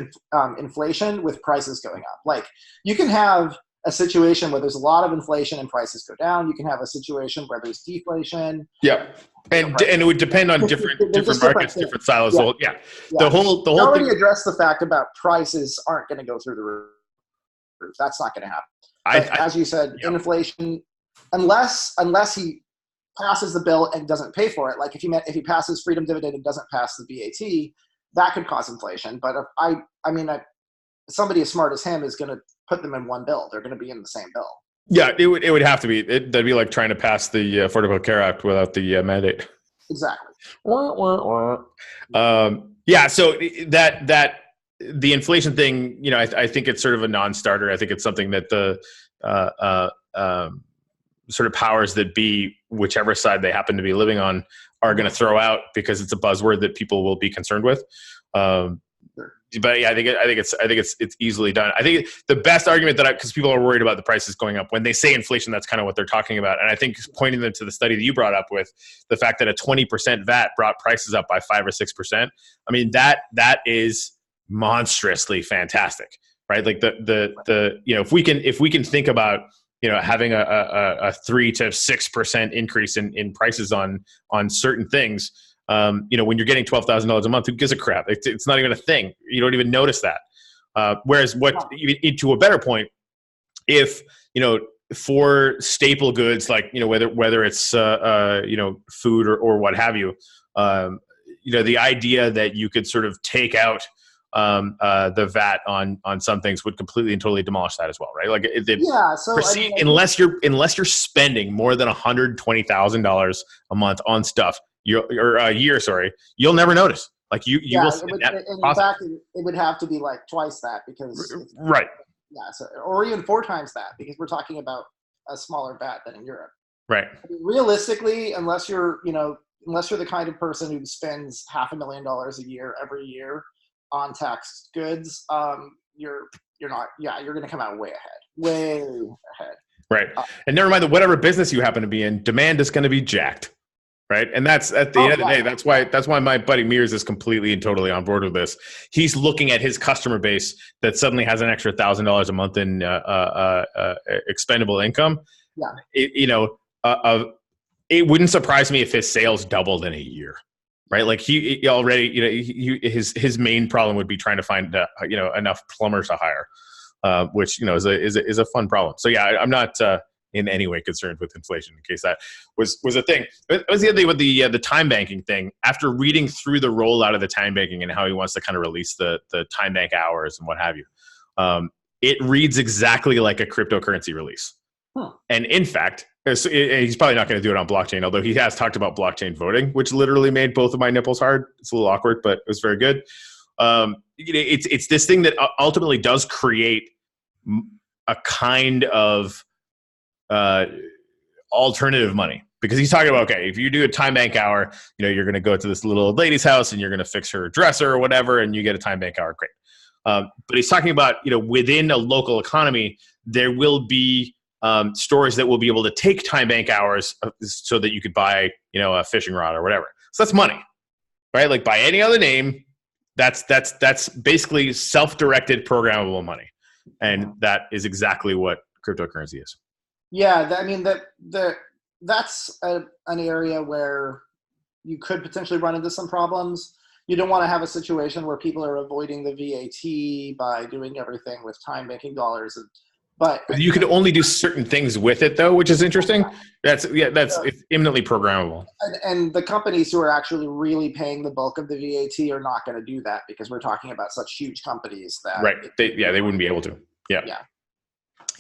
S2: inflation with prices going up. Like you can have a situation where there's a lot of inflation and prices go down. You can have a situation where there's deflation.
S1: Yeah. And it would depend on different markets, different silos.
S2: Yeah.
S1: The whole
S2: already
S1: thing.
S2: addressed the fact about prices aren't going to go through the roof. That's not going to happen. As you said, inflation, unless he passes the bill and doesn't pay for it, like if he passes freedom dividend and doesn't pass the VAT, that could cause inflation. But if somebody as smart as him is going to put them in one bill. They're going to be in the same bill.
S1: Yeah, it would have to be. That'd be like trying to pass the Affordable Care Act without the mandate.
S2: Exactly.
S1: So that the inflation thing, I think it's sort of a non-starter. I think it's something that the sort of powers that be, whichever side they happen to be living on, are going to throw out because it's a buzzword that people will be concerned with. But yeah, I think it's easily done. I think the best argument because people are worried about the prices going up when they say inflation, that's kind of what they're talking about. And I think pointing them to the study that you brought up with the fact that a 20% VAT brought prices up by 5 or 6%. I mean, that is monstrously fantastic, right? Like if we can think about, having a 3 to 6% increase in prices on certain things, when you're getting $12,000 a month, who gives a crap? It's not even a thing. You don't even notice that. Whereas to a better point, if, for staple goods, like, whether it's, food or what have you, the idea that you could sort of take out the VAT on some things would completely and totally demolish that as well, right? Like, unless you're spending more than $120,000 a month on stuff, or a year, you'll never notice. Like you will.
S2: In fact, it would have to be like twice that because
S1: right.
S2: Yeah, or even 4 times that because we're talking about a smaller VAT than in Europe.
S1: Right.
S2: I mean, realistically, unless you're the kind of person who spends $500,000 a year every year on taxed goods, you're not. Yeah, you're going to come out way ahead.
S1: Right. And never mind that whatever business you happen to be in, demand is going to be jacked. Right. And that's at the end of the day, that's why my buddy Mears is completely and totally on board with this. He's looking at his customer base that suddenly has an extra $1,000 a month in expendable income.
S2: Yeah.
S1: It wouldn't surprise me if his sales doubled in a year. right? Like he already, his main problem would be trying to find, enough plumbers to hire, which, is a fun problem. So yeah, I'm not in any way concerned with inflation, in case that was a thing. But was the other thing with the time banking thing. After reading through the rollout of the time banking and how he wants to kind of release the time bank hours and what have you, it reads exactly like a cryptocurrency release. Huh. And in fact, he's probably not going to do it on blockchain, although he has talked about blockchain voting, which literally made both of my nipples hard. It's a little awkward, but it was very good. It's this thing that ultimately does create a kind of alternative money, because he's talking about, okay, if you do a time bank hour, you're going to go to this little old lady's house and you're going to fix her dresser or whatever, and you get a time bank hour. Great. But he's talking about, within a local economy, there will be stores that will be able to take time bank hours so that you could buy, a fishing rod or whatever. So that's money, right? Like by any other name, that's basically self-directed programmable money. And that is exactly what cryptocurrency is.
S2: Yeah. That's an area where you could potentially run into some problems. You don't want to have a situation where people are avoiding the VAT by doing everything with time banking dollars. But
S1: you can only do certain things with it, though, which is interesting. It's imminently programmable.
S2: And the companies who are actually really paying the bulk of the VAT are not going to do that, because we're talking about such huge companies that
S1: they wouldn't be able to. Yeah.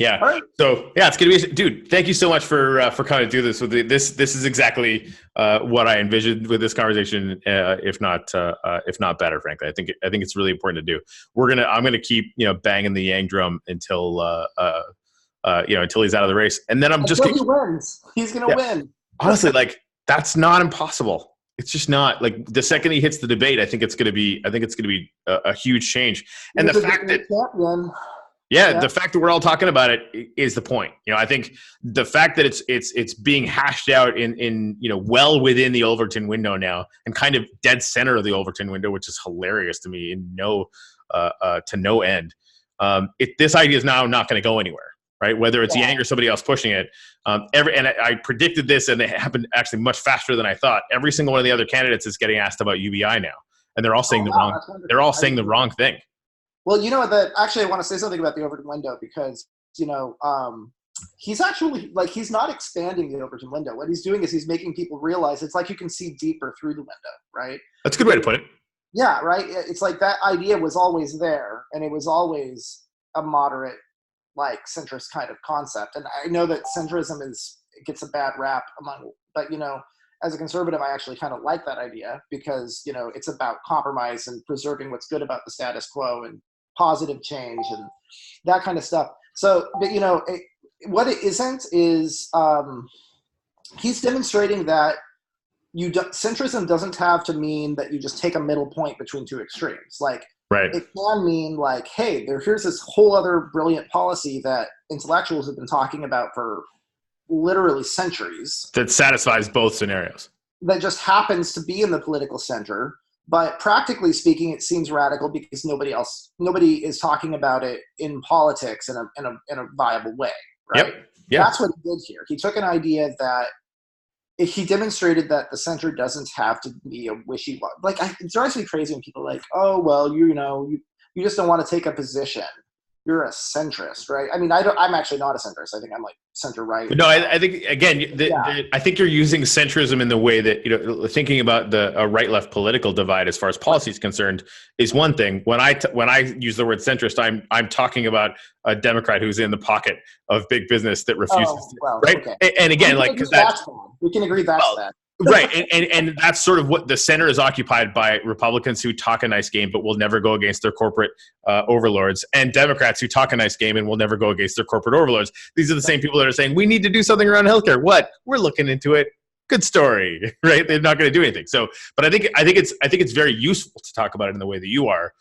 S1: Yeah.
S2: Right.
S1: So yeah, it's gonna be, dude. Thank you so much for coming to do this. This is exactly what I envisioned with this conversation, if not better. Frankly, I think it's really important to do. I'm gonna keep banging the Yang drum until until he's out of the race, and then he
S2: wins. He's gonna win.
S1: Honestly, like that's not impossible. It's just not. Like the second he hits the debate, I think it's gonna be a huge change. And the fact that the fact that we're all talking about it is the point. I think the fact that it's being hashed out in well within the Overton window now, and kind of dead center of the Overton window, which is hilarious to me to no end. This idea is now not going to go anywhere, right? Whether it's Yang or somebody else pushing it. And I predicted this, and it happened actually much faster than I thought. Every single one of the other candidates is getting asked about UBI now, and they're all saying the wrong thing.
S2: Well, actually I want to say something about the Overton window, because, he's actually, he's not expanding the Overton window. What he's doing is he's making people realize it's like you can see deeper through the window, right?
S1: That's a good way to put it.
S2: Yeah, right? It's like that idea was always there, and it was always a moderate, centrist kind of concept. And I know that centrism gets a bad rap but, as a conservative, I actually kind of like that idea, because, it's about compromise and preserving what's good about the status quo and positive change and that kind of stuff. So, but what it isn't is he's demonstrating that centrism doesn't have to mean that you just take a middle point between two extremes. It can mean hey, here's this whole other brilliant policy that intellectuals have been talking about for literally centuries,
S1: that satisfies both scenarios,
S2: that just happens to be in the political center. But practically speaking, it seems radical because nobody is talking about it in politics in a viable way, right?
S1: Yep. Yeah.
S2: That's what he did here. He took an idea that he demonstrated that the center doesn't have to be a wishy-washy. It drives me crazy when people are like, oh, well, you just don't want to take a position. You're a centrist, right? I mean, I'm actually not a centrist. I think I'm center right.
S1: No, I think again, I think you're using centrism in the way that thinking about the right-left political divide as far as policy is concerned is one thing. When I use the word centrist, I'm talking about a Democrat who's in the pocket of big business that refuses, right? Okay. And again, because
S2: we can agree that's that.
S1: Right. And that's sort of what the center is occupied by: Republicans who talk a nice game but will never go against their corporate overlords, and Democrats who talk a nice game and will never go against their corporate overlords. These are the same people that are saying, we need to do something around healthcare. What? We're looking into it. Good story, right? They're not going to do anything. So, but I think it's very useful to talk about it in the way that you are.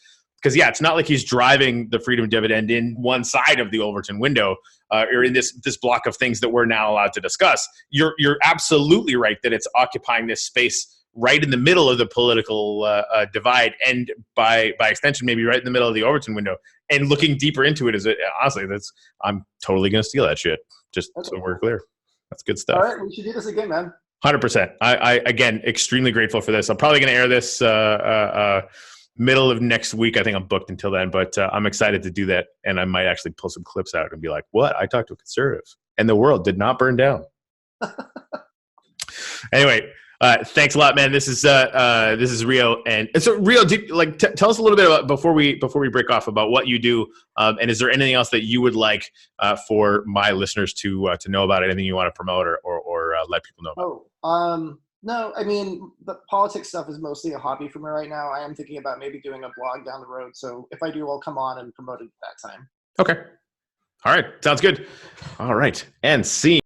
S1: Because it's not like he's driving the freedom dividend in one side of the Overton window, or in this block of things that we're now allowed to discuss. You're absolutely right that it's occupying this space right in the middle of the political divide, and by extension, maybe right in the middle of the Overton window. And looking deeper into it honestly, I'm totally going to steal that shit. Just so we're clear. That's good stuff.
S2: All right, we should do this again, man.
S1: 100%. I again, extremely grateful for this. I'm probably going to air this middle of next week. I think I'm booked until then, but I'm excited to do that. And I might actually pull some clips out and be like, what? I talked to a conservative and the world did not burn down. Anyway, thanks a lot, man. This is Rio. And so Rio, tell us a little bit about, before we break off, about what you do. And is there anything else that you would like for my listeners to know about? Anything you want to promote or let people know about?
S2: No, I mean, the politics stuff is mostly a hobby for me right now. I am thinking about maybe doing a blog down the road. So if I do, I'll come on and promote it at that time.
S1: Okay. All right. Sounds good. All right. And see.